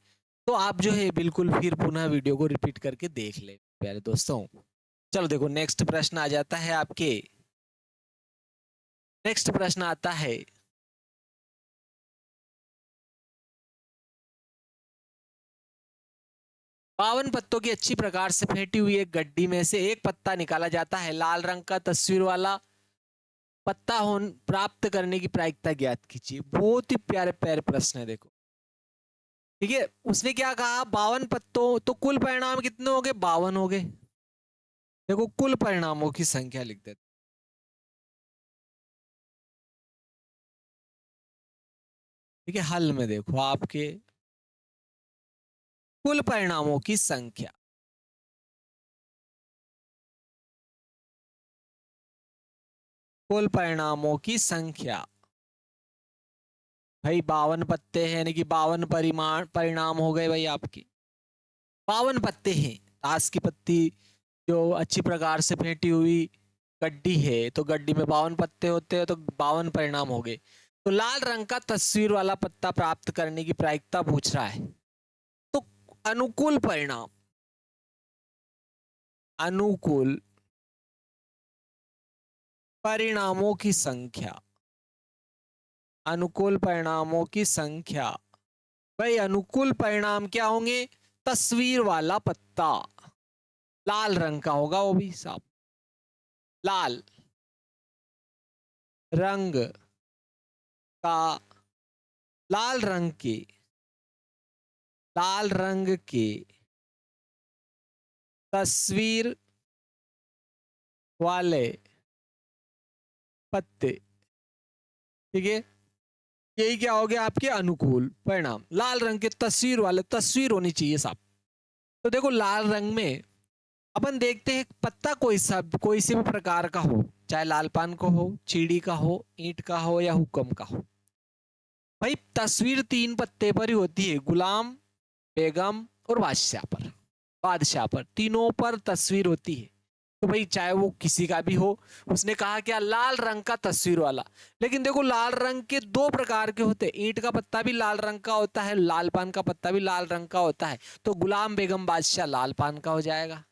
तो आप जो है बिल्कुल फिर पुनः वीडियो को रिपीट करके देख ले प्यारे दोस्तों। चलो देखो नेक्स्ट प्रश्न आ जाता है आपके, नेक्स्ट प्रश्न आता है, 52 पत्तों की अच्छी प्रकार से फेंटी हुई एक गड्डी में से एक पत्ता निकाला जाता है, लाल रंग का तस्वीर वाला पत्ता प्राप्त करने की प्रायिकता ज्ञात कीजिए। बहुत ही प्यारे प्यारे प्रश्न है देखो, ठीक है। उसने क्या कहा? 52 पत्तों, तो कुल परिणाम कितने हो गए? 52 हो गए। देखो कुल परिणामों की संख्या लिख देते, ठीक है। हल में देखो आपके कुल परिणामों की संख्या, कुल परिणामों की संख्या, भाई 52 पत्ते हैं यानी कि 52 परिणाम हो गए भाई आपके। 52 पत्ते हैं, ताश की पत्ती जो अच्छी प्रकार से फेंटी हुई गड्डी है, तो गड्डी में 52 पत्ते होते हैं, तो 52 परिणाम हो गए। तो लाल रंग का तस्वीर वाला पत्ता प्राप्त करने की प्रायिकता पूछ रहा है, तो अनुकूल परिणाम, अनुकूल परिणामों की संख्या, अनुकूल परिणामों की संख्या, भाई अनुकूल परिणाम क्या होंगे? तस्वीर वाला पत्ता, लाल रंग का होगा वो भी साहब, लाल रंग का लाल रंग के तस्वीर वाले पत्ते। ठीक है, यही क्या हो गया आपके अनुकूल परिणाम। लाल रंग के तस्वीर वाले, तस्वीर होनी चाहिए साहब। तो देखो लाल रंग में अपन देखते हैं पत्ता कोई से भी प्रकार का हो, चाहे लाल पान का हो, चीड़ी का हो, ईंट का हो या हुक्म का हो। भाई तस्वीर तीन पत्ते पर ही होती है, गुलाम, बेगम और बादशाह पर तीनों पर तस्वीर होती है। तो भाई चाहे वो किसी का भी हो, उसने कहा क्या लाल रंग का तस्वीर वाला। लेकिन देखो लाल रंग के दो प्रकार के होते हैं, ईंट का पत्ता भी लाल रंग का होता है, लाल पान का पत्ता भी लाल रंग का होता है। तो गुलाम बेगम बादशाह लाल पान का हो जाएगा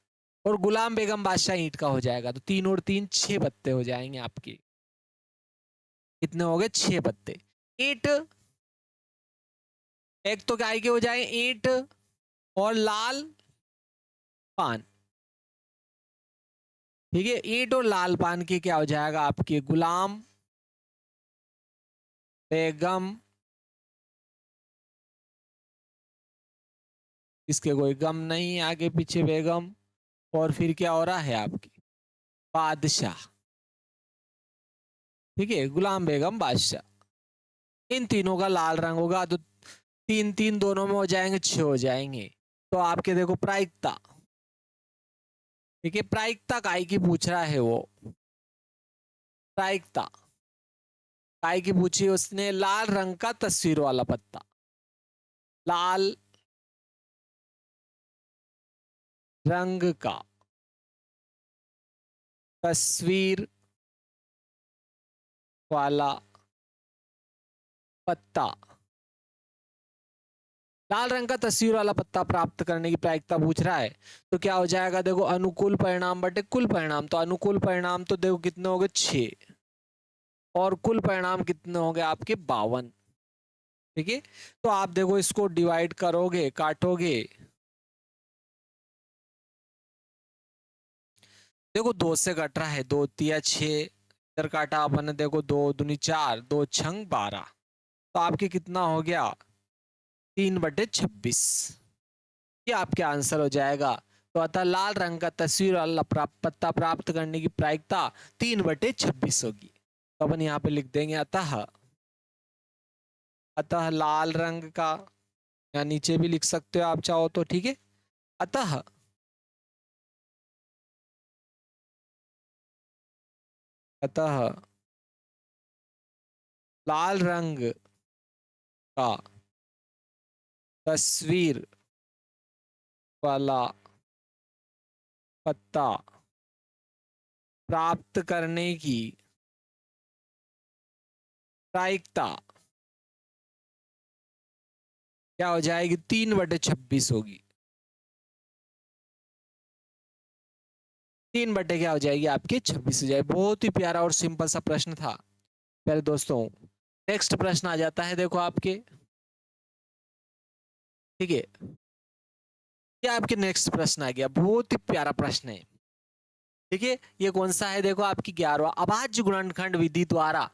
और गुलाम बेगम बादशाह ईंट का हो जाएगा। तो 3 और 3 6 पत्ते हो जाएंगे आपके। कितने हो गए? 6 पत्ते। ईंट, एक तो क्या के हो जाए ईंट और लाल पान। ठीक है, ईंट और लाल पान के क्या हो जाएगा आपके? गुलाम बेगम, इसके कोई गम नहीं, आगे पीछे बेगम, और फिर क्या हो रहा है आपकी? बादशाह। ठीक है, गुलाम बेगम बादशाह। इन तीनों का लाल रंग होगा तो 3 3 दोनों में हो जाएंगे, 6 हो जाएंगे। तो आपके देखो प्रायिकता, ठीक है, प्रायिकता काय की पूछ रहा है वो। प्रायिकता काय की पूछी उसने? लाल रंग का तस्वीर वाला पत्ता, लाल रंग का तस्वीर वाला पत्ता, लाल रंग का तस्वीर वाला पत्ता प्राप्त करने की प्रायिकता पूछ रहा है। तो क्या हो जाएगा? देखो अनुकूल परिणाम बटे कुल परिणाम। तो अनुकूल परिणाम तो देखो कितने हो गए? 6, और कुल परिणाम कितने हो गए आपके? 52। ठीक है, तो आप देखो इसको डिवाइड करोगे, काटोगे, देखो 2 से कट रहा है, 2 तिया 6, इधर काटा अपन ने, देखो 2 दूनी 4, 2 छंग 12। तो आपके कितना हो गया? 3/26। ये आपके आंसर हो जाएगा। तो अतः लाल रंग का तस्वीर वाला पत्ता प्राप्त करने की प्रायिकता 3/26 होगी। तो अपन यहाँ पे लिख देंगे अतः लाल रंग का, या नीचे भी लिख सकते हो आप चाहो तो, ठीक है। अतः अतः लाल रंग का तस्वीर वाला पत्ता प्राप्त करने की प्रायिकता क्या हो जाएगी? 3/26 होगी। 3 बटे क्या हो जाएगी आपकी? 26 हो जाएगी। बहुत ही प्यारा और सिंपल सा प्रश्न था प्यारे दोस्तों। नेक्स्ट प्रश्न आ जाता है, देखो आपके, ठीक है, ये आपके नेक्स्ट प्रश्न आ गया, बहुत ही प्यारा प्रश्न है। ठीक है, ये कौन सा है? देखो आपकी 11वां, अभाज्य गुणनखंड विधि द्वारा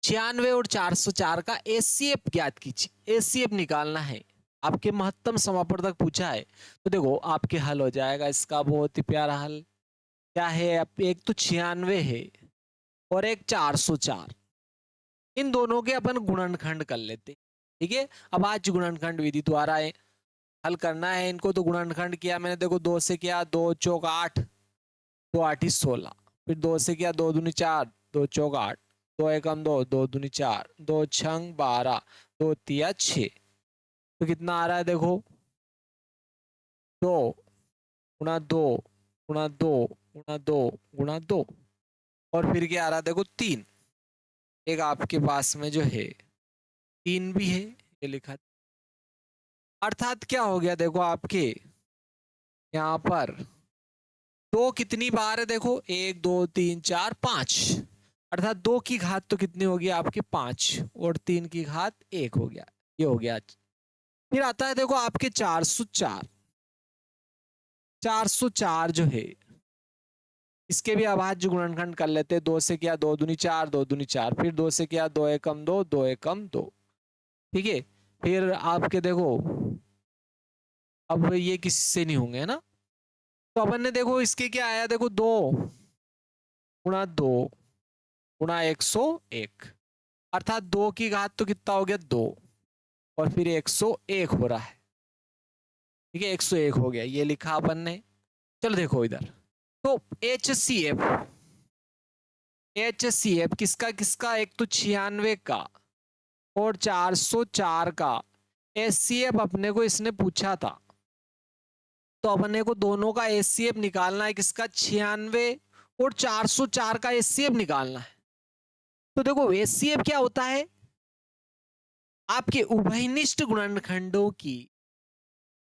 96 और 404 का एचसीएफ ज्ञात कीजिए। एचसीएफ निकालना है, आपके महत्तम समापन तक पूछा है। तो देखो आपके हल हो जाएगा इसका, बहुत ही प्यारा हल। क्या है? एक तो 96 है और एक 404, इन दोनों के अपन गुणनखंड कर लेते। ठीक है, अब आज गुणनखंड विधि द्वारा हल करना है इनको। तो गुणनखंड किया मैंने, देखो 2 से किया, 2 चौक 8, 2 8 16, फिर 2 से किया, 2 दूनी 4, 2 चौक 8, 2 एकम 2, 2 दूनी 4, 2 छंग 12, 2 तिया 6। तो कितना आ रहा है? देखो 2 गुणा 2 गुणा 2 गुणा 2 गुणा 2, और फिर क्या आ रहा है? देखो 3। एक आपके पास में जो है 3 भी है, ये लिखा। अर्थात क्या हो गया? देखो आपके यहाँ पर 2 कितनी बार है? देखो 1 2 3 4 5, अर्थात 2 की घात तो कितनी होगी आपकी? 5, और 3 की घात 1 हो गया। ये हो गया। फिर आता है देखो आपके 404। 404 जो है इसके भी अभाज्य गुणनखंड कर लेते हैं। 2 से किया 2 दूनी 4, 2 दूनी 4, फिर 2 से किया 2 एकम 2, 2 एकम 2। ठीक है, फिर आपके देखो अब ये किसी से नहीं होंगे, है ना। तो अपन ने देखो इसके क्या आया, देखो 2 गुणा 2 गुणा 101, अर्थात 2 की घात तो कितना हो गया 2, और फिर 101 हो रहा है। ठीक है, 101 हो गया, ये लिखा अपन ने। चलो देखो इधर, तो HCF किसका किसका, एक तो 96 का और 404 का HCF अपने को इसने पूछा था। तो अपने को दोनों का HCF निकालना है, किसका 96 और 404 का HCF निकालना है। तो देखो HCF क्या होता है, आपके उभयनिष्ठ गुणनखंडों की,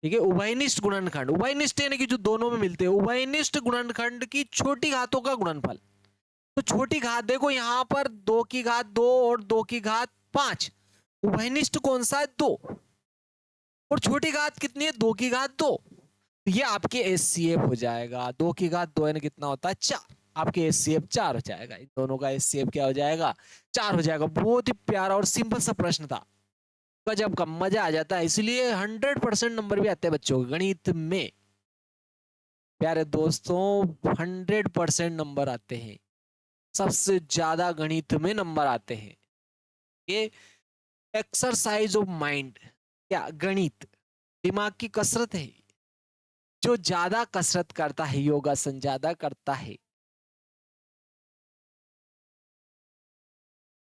ठीक है, उभयनिष्ठ गुणनखंड, उभयनिष्ठ यानी कि जो दोनों में मिलते हैं, उभयनिष्ठ गुणनखंड की छोटी घातों का गुणनफल। तो छोटी घात देखो यहां पर 2 की घात 2 और 2 की घात 5, उभयनिष्ठ कौन सा है 2, और छोटी घात कितनी है 2 की घात 2। तो ये आपके HCF हो जाएगा, 2 की घात 2 यानी कितना होता है 4, आपके HCF 4 हो जाएगा। इन दोनों का HCF क्या हो जाएगा 4 हो जाएगा। बहुत ही प्यारा और सिंपल सा प्रश्न था, गजब का, मजा आ जाता है, इसलिए 100% नंबर भी आते हैं बच्चों को गणित में। प्यारे दोस्तों 100% नंबर आते हैं, सबसे ज्यादा गणित में नंबर आते हैं। ये एक्सरसाइज ऑफ माइंड, क्या गणित दिमाग की कसरत है। जो ज्यादा कसरत करता है, योगासन ज्यादा करता है,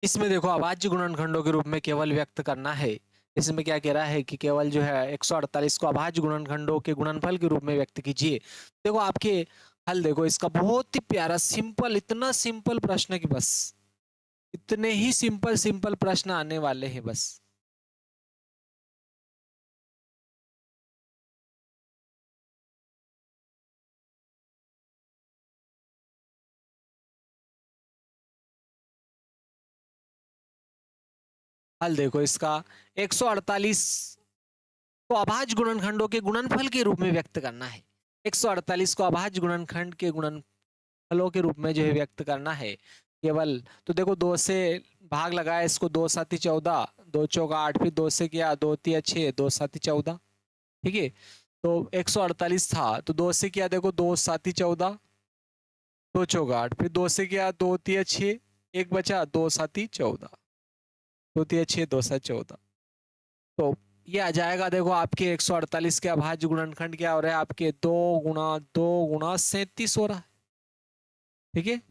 इसमें देखो अभाज्य गुणनखंडों के रूप में केवल व्यक्त करना है। इसमें क्या कह रहा है कि केवल जो है 148 को अभाज्य गुणनखंडों के गुणनफल के रूप में व्यक्त कीजिए। देखो आपके हल देखो इसका, बहुत ही प्यारा सिंपल, इतना सिंपल प्रश्न है कि बस इतने ही सिंपल सिंपल प्रश्न आने वाले हैं बस। हल देखो इसका, 148 को अभाज्य गुणनखंडों के गुणनफल के रूप में व्यक्त करना है। 148 को अभाज्य गुणनखंड के गुणनफलों के रूप में जो है व्यक्त करना है केवल। तो देखो 2 से भाग लगाया इसको, 2 7 14, 2 चौका 8, फिर 2 से किया 2 3 6, 2 7 14। ठीक है, तो 148 था तो 2 से किया देखो 2 7 14, 2 चौका 8, फिर 2 से किया 2 3 6, एक बचा 2 7 14, 2 3 6, 2 7 14। तो ये आ जाएगा देखो आपके 148 के अभाज्य गुणनखंड क्या हो रहा है आपके 2 गुणा 2 गुणा 37 हो रहा है। ठीक है,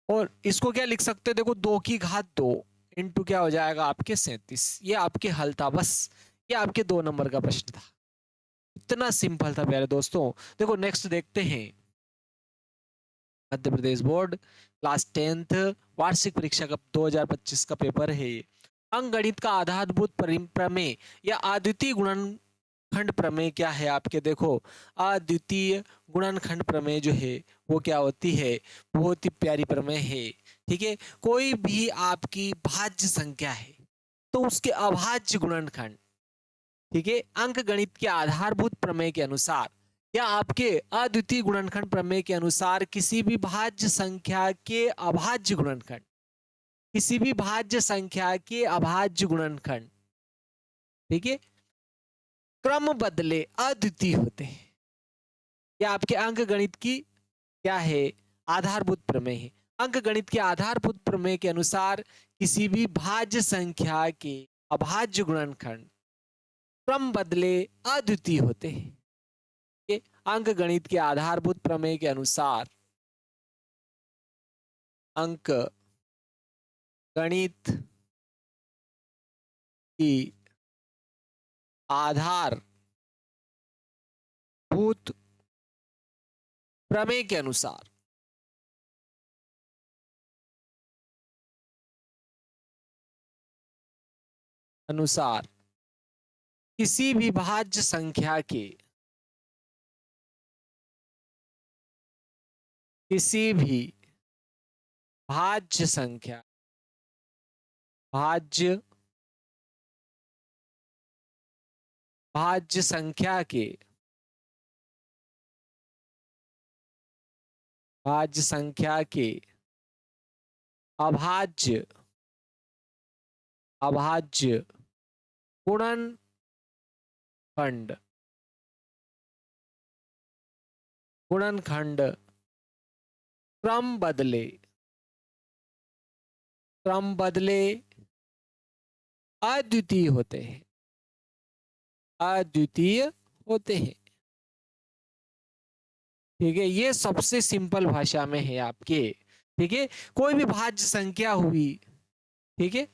और इसको क्या लिख सकते हैं, देखो 2 की घात 2 इंटू क्या हो जाएगा आपके 37। ये आपके हल था बस, ये आपके 2 नंबर का प्रश्न था, इतना सिंपल था प्यारे दोस्तों। देखो नेक्स्ट देखते हैं, Madhya Pradesh board class 10th वार्षिक परीक्षा का 2025 का पेपर है। अंकगणित का आधारभूत प्रमेय या अद्वितीय गुणनखंड प्रमेय क्या है आपके, देखो अद्वितीय गुणनखंड प्रमेय जो है वो क्या होती है, बहुत ही प्यारी प्रमेय है। ठीक है, कोई भी आपकी भाज्य संख्या है तो उसके अभाज्य गुणनखंड, ठीक है, अंक गणित के आधारभूत प्रमेय के अनुसार या आपके अद्वितीय गुणनखंड प्रमेय के अनुसार किसी भी भाज्य संख्या के अभाज्य गुणनखंड, किसी भी भाज्य संख्या के अभाज्य गुणनखंड, ठीक है, क्रम बदले अद्वितीय होते हैं। यह आपके अंक गणित की क्या है, आधारभूत प्रमेय है। अंक गणित के आधारभूत प्रमेय के अनुसार किसी भी भाज्य संख्या के अभाज्य गुणनखंड क्रम बदले अद्वितीय होते हैं। अंक गणित के आधारभूत प्रमेय के अनुसार अंक गणित की आधारभूत प्रमेय के अनुसार किसी भी भाज्य संख्या के, किसी भी भाज्य संख्या, भाज्य भाज्य संख्या के भाज्य संख्या के अभाज्य अभाज्य गुणनखंड गुणनखंड क्रम बदले अद्वितीय होते हैं, अद्वितीय होते हैं। ठीक है, ये सबसे सिंपल भाषा में है आपके। ठीक है, कोई भी भाज्य संख्या हुई, ठीक है,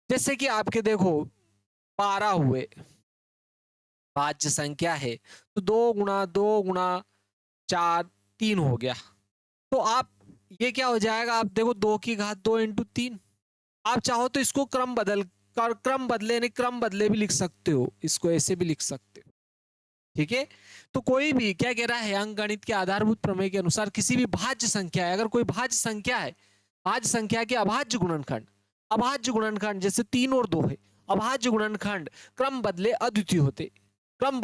जैसे कि आपके देखो 12 हुए, भाज्य संख्या है, तो 2 गुणा 3 हो गया। तो आप ये क्या हो जाएगा, आप देखो 2 की घात 2 इंटू 3। आप चाहो तो इसको क्रम बदले यानी क्रम बदले भी लिख सकते हो, इसको ऐसे भी लिख सकते हो। ठीक है, तो कोई भी क्या कह रहा है, अंकगणित के आधारभूत प्रमेय के अनुसार किसी भी भाज्य संख्या है, अगर कोई भाज्य संख्या है, भाज्य संख्या के अभाज्य गुणनखंड जैसे 3 और 2 है, अभाज्य गुणनखंड क्रम बदले अद्वितीय होते, क्रम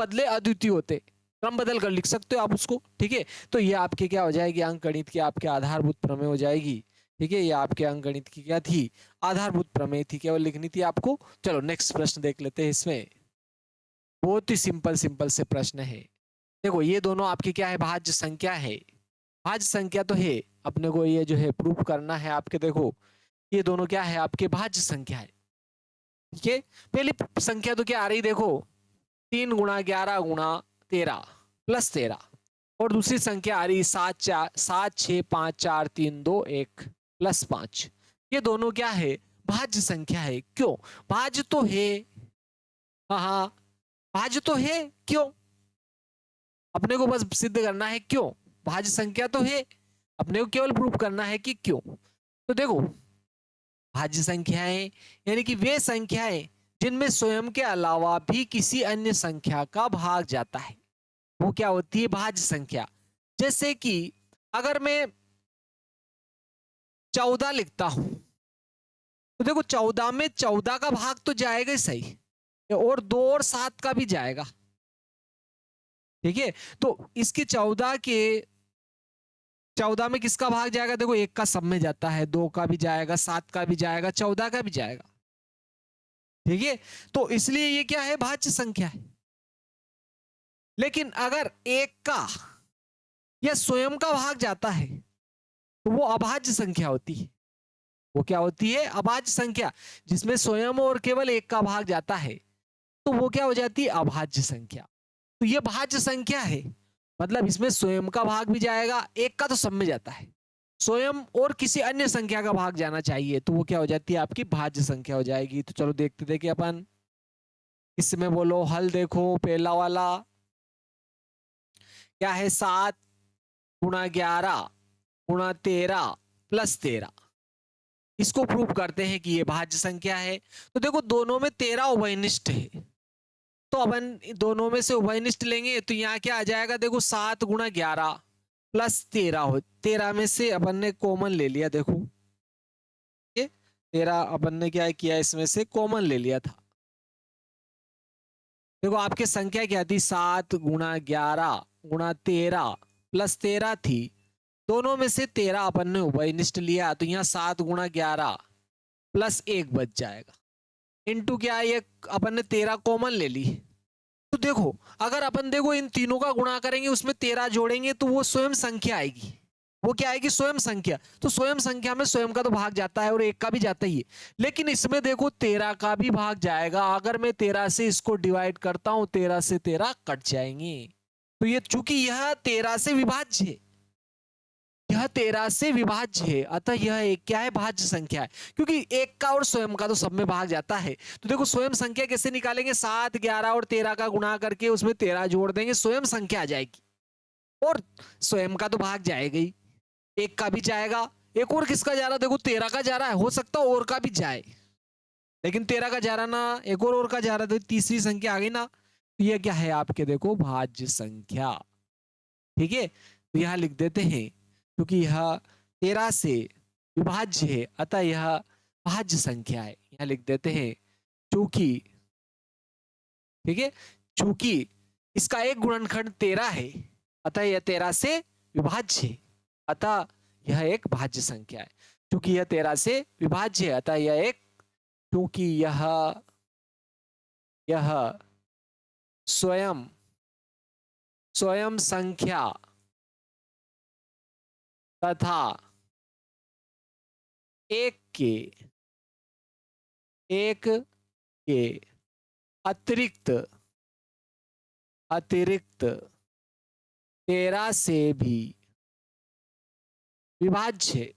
बदल कर लिख सकते हो आप उसको। ठीक है, तो ये आपके क्या हो जाएगी, अंकगणित की आपके आधारभूत प्रमेय हो जाएगी। ठीक है, ये आपके अंकगणित की क्या थी, आधारभूत प्रमेय थी, केवल लिखनी थी आपको। चलो नेक्स्ट प्रश्न देख लेते हैं। इसमें बहुत ही सिंपल से प्रश्न है। देखो ये दोनों आपकी क्या है, भाज्य संख्या है, भाज्य संख्या तो है, अपने को ये जो है प्रूफ करना है आपके। देखो ये दोनों क्या है, आपके भाज्य संख्या है। ठीक है, पहली संख्या तो क्या आ रही, देखो 3 गुणा 11 गुणा 13 प्लस 13, और दूसरी संख्या आ रही 7 6 5 4 3 2 1 प्लस 5। ये दोनों क्या है, भाज्य संख्या है। क्यों भाज्य तो है, हाँ भाज्य तो है, क्यों, अपने को बस सिद्ध करना है क्यों, भाज्य संख्या तो है, अपने को केवल प्रूफ करना है कि क्यों। तो देखो भाज्य संख्याएं यानी कि वे संख्याएं जिनमें स्वयं के अलावा भी किसी अन्य संख्या का भाग जाता है, वो क्या होती है, भाज्य संख्या। जैसे कि अगर मैं 14 लिखता हूं, तो देखो 14 में 14 का भाग तो जाएगा ही सही, और 2 और 7 का भी जाएगा। ठीक है, तो इसके 14 में किसका भाग जाएगा, देखो 1 का सब में जाता है, 2 का भी जाएगा, 7 का भी जाएगा, 14 का भी जाएगा। ठीक है, तो इसलिए ये क्या है, भाज्य संख्या है। लेकिन अगर 1 का या स्वयं का भाग जाता है तो वो अभाज्य संख्या होती है। वो क्या होती है, अभाज्य संख्या, जिसमें स्वयं और केवल 1 का भाग जाता है, तो वो क्या हो जाती है, अभाज्य संख्या। तो ये भाज्य संख्या है, मतलब इसमें स्वयं का भाग भी जाएगा, 1 का तो सब में जाता है, स्वयं और किसी अन्य संख्या का भाग जाना चाहिए, तो वो क्या हो जाती है, आपकी भाज्य संख्या हो जाएगी। तो चलो देखते थे कि अपन इसमें बोलो हल। देखो पहला वाला क्या है, 7 गुणा 11 गुणा 13 प्लस 13, इसको प्रूव करते हैं कि ये भाज्य संख्या है। तो देखो दोनों में 13 उभयनिष्ठ है, तो अपन दोनों में से उभयनिष्ठ लेंगे, तो यहाँ क्या आ जाएगा, देखो 7 गुणा 11 प्लस 13 हो, 13 में से अपन ने कॉमन ले लिया। देखो ये 13 अपन ने क्या किया, इसमें से कॉमन ले लिया था। देखो आपकी संख्या क्या थी, 7 गुणा 11 गुणा 13 प्लस 13 थी, दोनों में से 13 अपन ने उभयनिष्ठ लिया, तो यहाँ 7 गुणा 11 प्लस 1 बच जाएगा, इनटू क्या, ये अपन ने 13 कॉमन ले ली। तो देखो अगर अपन देखो इन तीनों का गुणा करेंगे, उसमें 13 जोड़ेंगे, तो वो स्वयं संख्या आएगी। वो क्या आएगी, स्वयं संख्या। तो स्वयं संख्या में स्वयं का तो भाग जाता है और 1 का भी जाता ही है, लेकिन इसमें देखो 13 का भी भाग जाएगा। अगर मैं 13 से इसको डिवाइड करता हूं, 13 से 13 कट जाएंगे, तो ये चूंकि यह 13 से विभाज्य है, यह 13 से विभाज्य है, अतः यह एक क्या है, भाज्य संख्या है, क्योंकि 1 का और स्वयं का तो सब में भाग जाता है। तो देखो स्वयं संख्या कैसे निकालेंगे, 7 11 और 13 का गुणा करके उसमें 13 जोड़ देंगे, स्वयं संख्या आ जाएगी, और स्वयं का तो भाग जाएगा ही, 1 का भी जाएगा, एक और किसका जा रहा, देखो 13 का जा रहा है, हो सकता है और का भी जाए, लेकिन 13 का जा रहा ना, एक और का जा रहा, तो तीसरी संख्या आ गई ना। तो यह क्या है आपके, देखो भाज्य संख्या। ठीक है, तो यहां लिख देते हैं, क्योंकि यह 13 से विभाज्य है, अतः यह भाज्य संख्या है, यहां लिख देते हैं चूंकि। ठीक है, चूंकि इसका एक गुणनखंड 13 है, अतः यह 13 से विभाज्य है, अतः यह एक भाज्य संख्या है। चूंकि यह 13 से विभाज्य है, अतः यह एक, क्योंकि यह स्वयं संख्या तथा एक के अतिरिक्त 13 से भी विभाज्य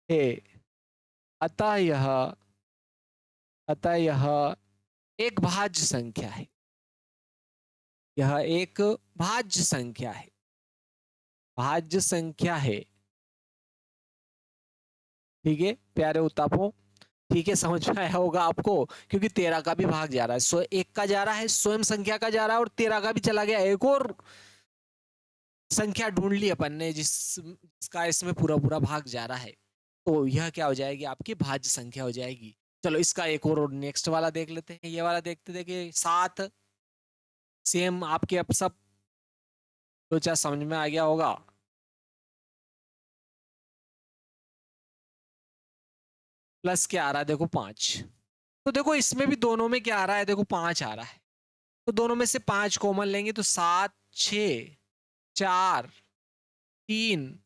है, अतः यह एक भाज्य संख्या है। यह एक भाज्य संख्या है, ठीक है प्यारे उत्तापों, ठीक है, समझ में आया होगा आपको, क्योंकि 13 का भी भाग जा रहा है, एक का जा रहा है, स्वयं संख्या का जा रहा है, और 13 का भी चला गया। एक और संख्या ढूंढ ली अपन ने जिसका इसमें पूरा पूरा भाग जा रहा है, तो यह क्या हो जाएगी, आपकी भाज्य संख्या हो जाएगी। चलो इसका एक और नेक्स्ट वाला देख लेते हैं। ये वाला देखते देखिए 7, सेम आपके अब सब तो क्या समझ में आ गया होगा। प्लस क्या आ रहा है, देखो 5, तो देखो इसमें भी दोनों में क्या आ रहा है, देखो 5 आ रहा है, तो दोनों में से 5 कॉमन लेंगे तो 7, 6, 4, 3,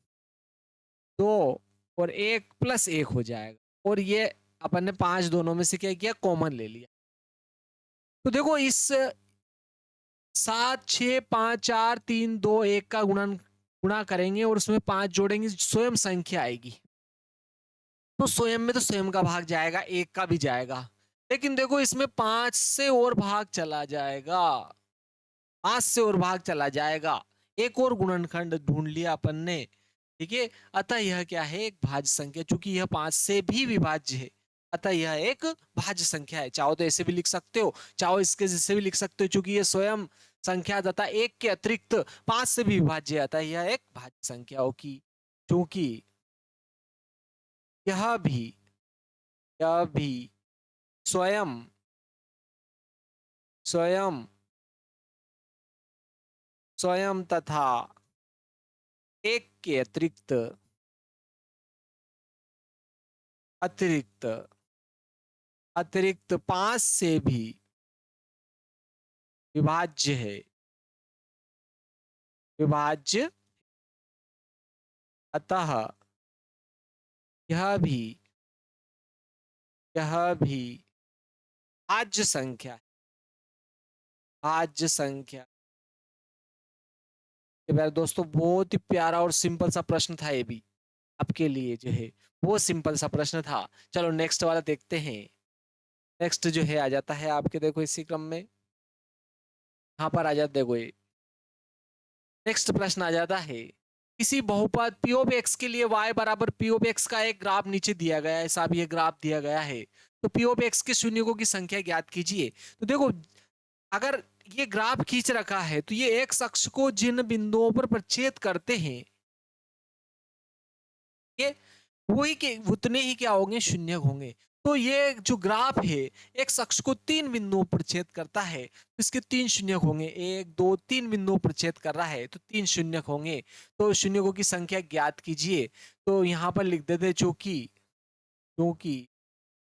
2 और 1 प्लस 1 हो जाएगा, और ये अपन ने 5 दोनों में से क्या किया, कॉमन ले लिया। तो देखो इस 7, 6, 5, 4, 3, 2, 1 का गुणा करेंगे और उसमें 5 जोड़ेंगे, स्वयं संख्या आएगी, तो स्वयं में तो स्वयं का भाग जाएगा, 1 का भी जाएगा, लेकिन देखो इसमें 5 से और भाग चला जाएगा, 5 से और भाग चला जाएगा, एक और गुणनखंड ढूंढ लिया अपन ने, ठीक है। अतः यह क्या है, एक भाज्य संख्या, चूंकि यह 5 से भी विभाज्य है, अतः यह एक भाज्य संख्या है। चाहो तो ऐसे भी लिख सकते हो, चाहो इसके जैसे भी लिख सकते हो, चूंकि यह स्वयं संख्या तथा 1 के अतिरिक्त 5 से भी विभाज्य है, अतः यह एक भाज्य संख्या होगी। क्योंकि यह भी स्वयं तथा 1 के अतिरिक्त 5 से भी विभाज्य है, अतः यह भी भाज्य संख्या है, मेरे दोस्तों बहुत ही प्यारा और सिंपल सा प्रश्न था, ये भी आपके लिए जो है बहुत सिंपल सा प्रश्न था। चलो नेक्स्ट वाला देखते हैं। नेक्स्ट जो है आ जाता है आपके, देखो इसी क्रम में यहाँ पर आ जाता, देखो ये नेक्स्ट प्रश्न आ जाता है, किसी बहुपद p ऑफ x के लिए y बराबर p ऑफ x का एक ग्राफ नीचे दिया गया है, ऐसा भी ये ग्राफ दिया गया है, तो p ऑफ x के शून्यकों की संख्या ज्ञात कीजिए। तो देखो अगर ये ग्राफ खींच रखा है, तो ये x अक्ष को जिन बिंदुओं पर प्रच्छेद करते हैं, ये वही के उतने ही क्या होंगे, शून्य होंगे। तो ये जो ग्राफ है एक अक्ष को 3 बिंदुओं पर छेद करता है, तो इसके 3 शून्य होंगे, 1 2 3 बिंदुओं पर छेद कर रहा है, तो 3 शून्य होंगे। तो शून्यकों की संख्या ज्ञात कीजिए। तो यहाँ पर लिख देते, चूंकि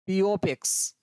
p ऑफ x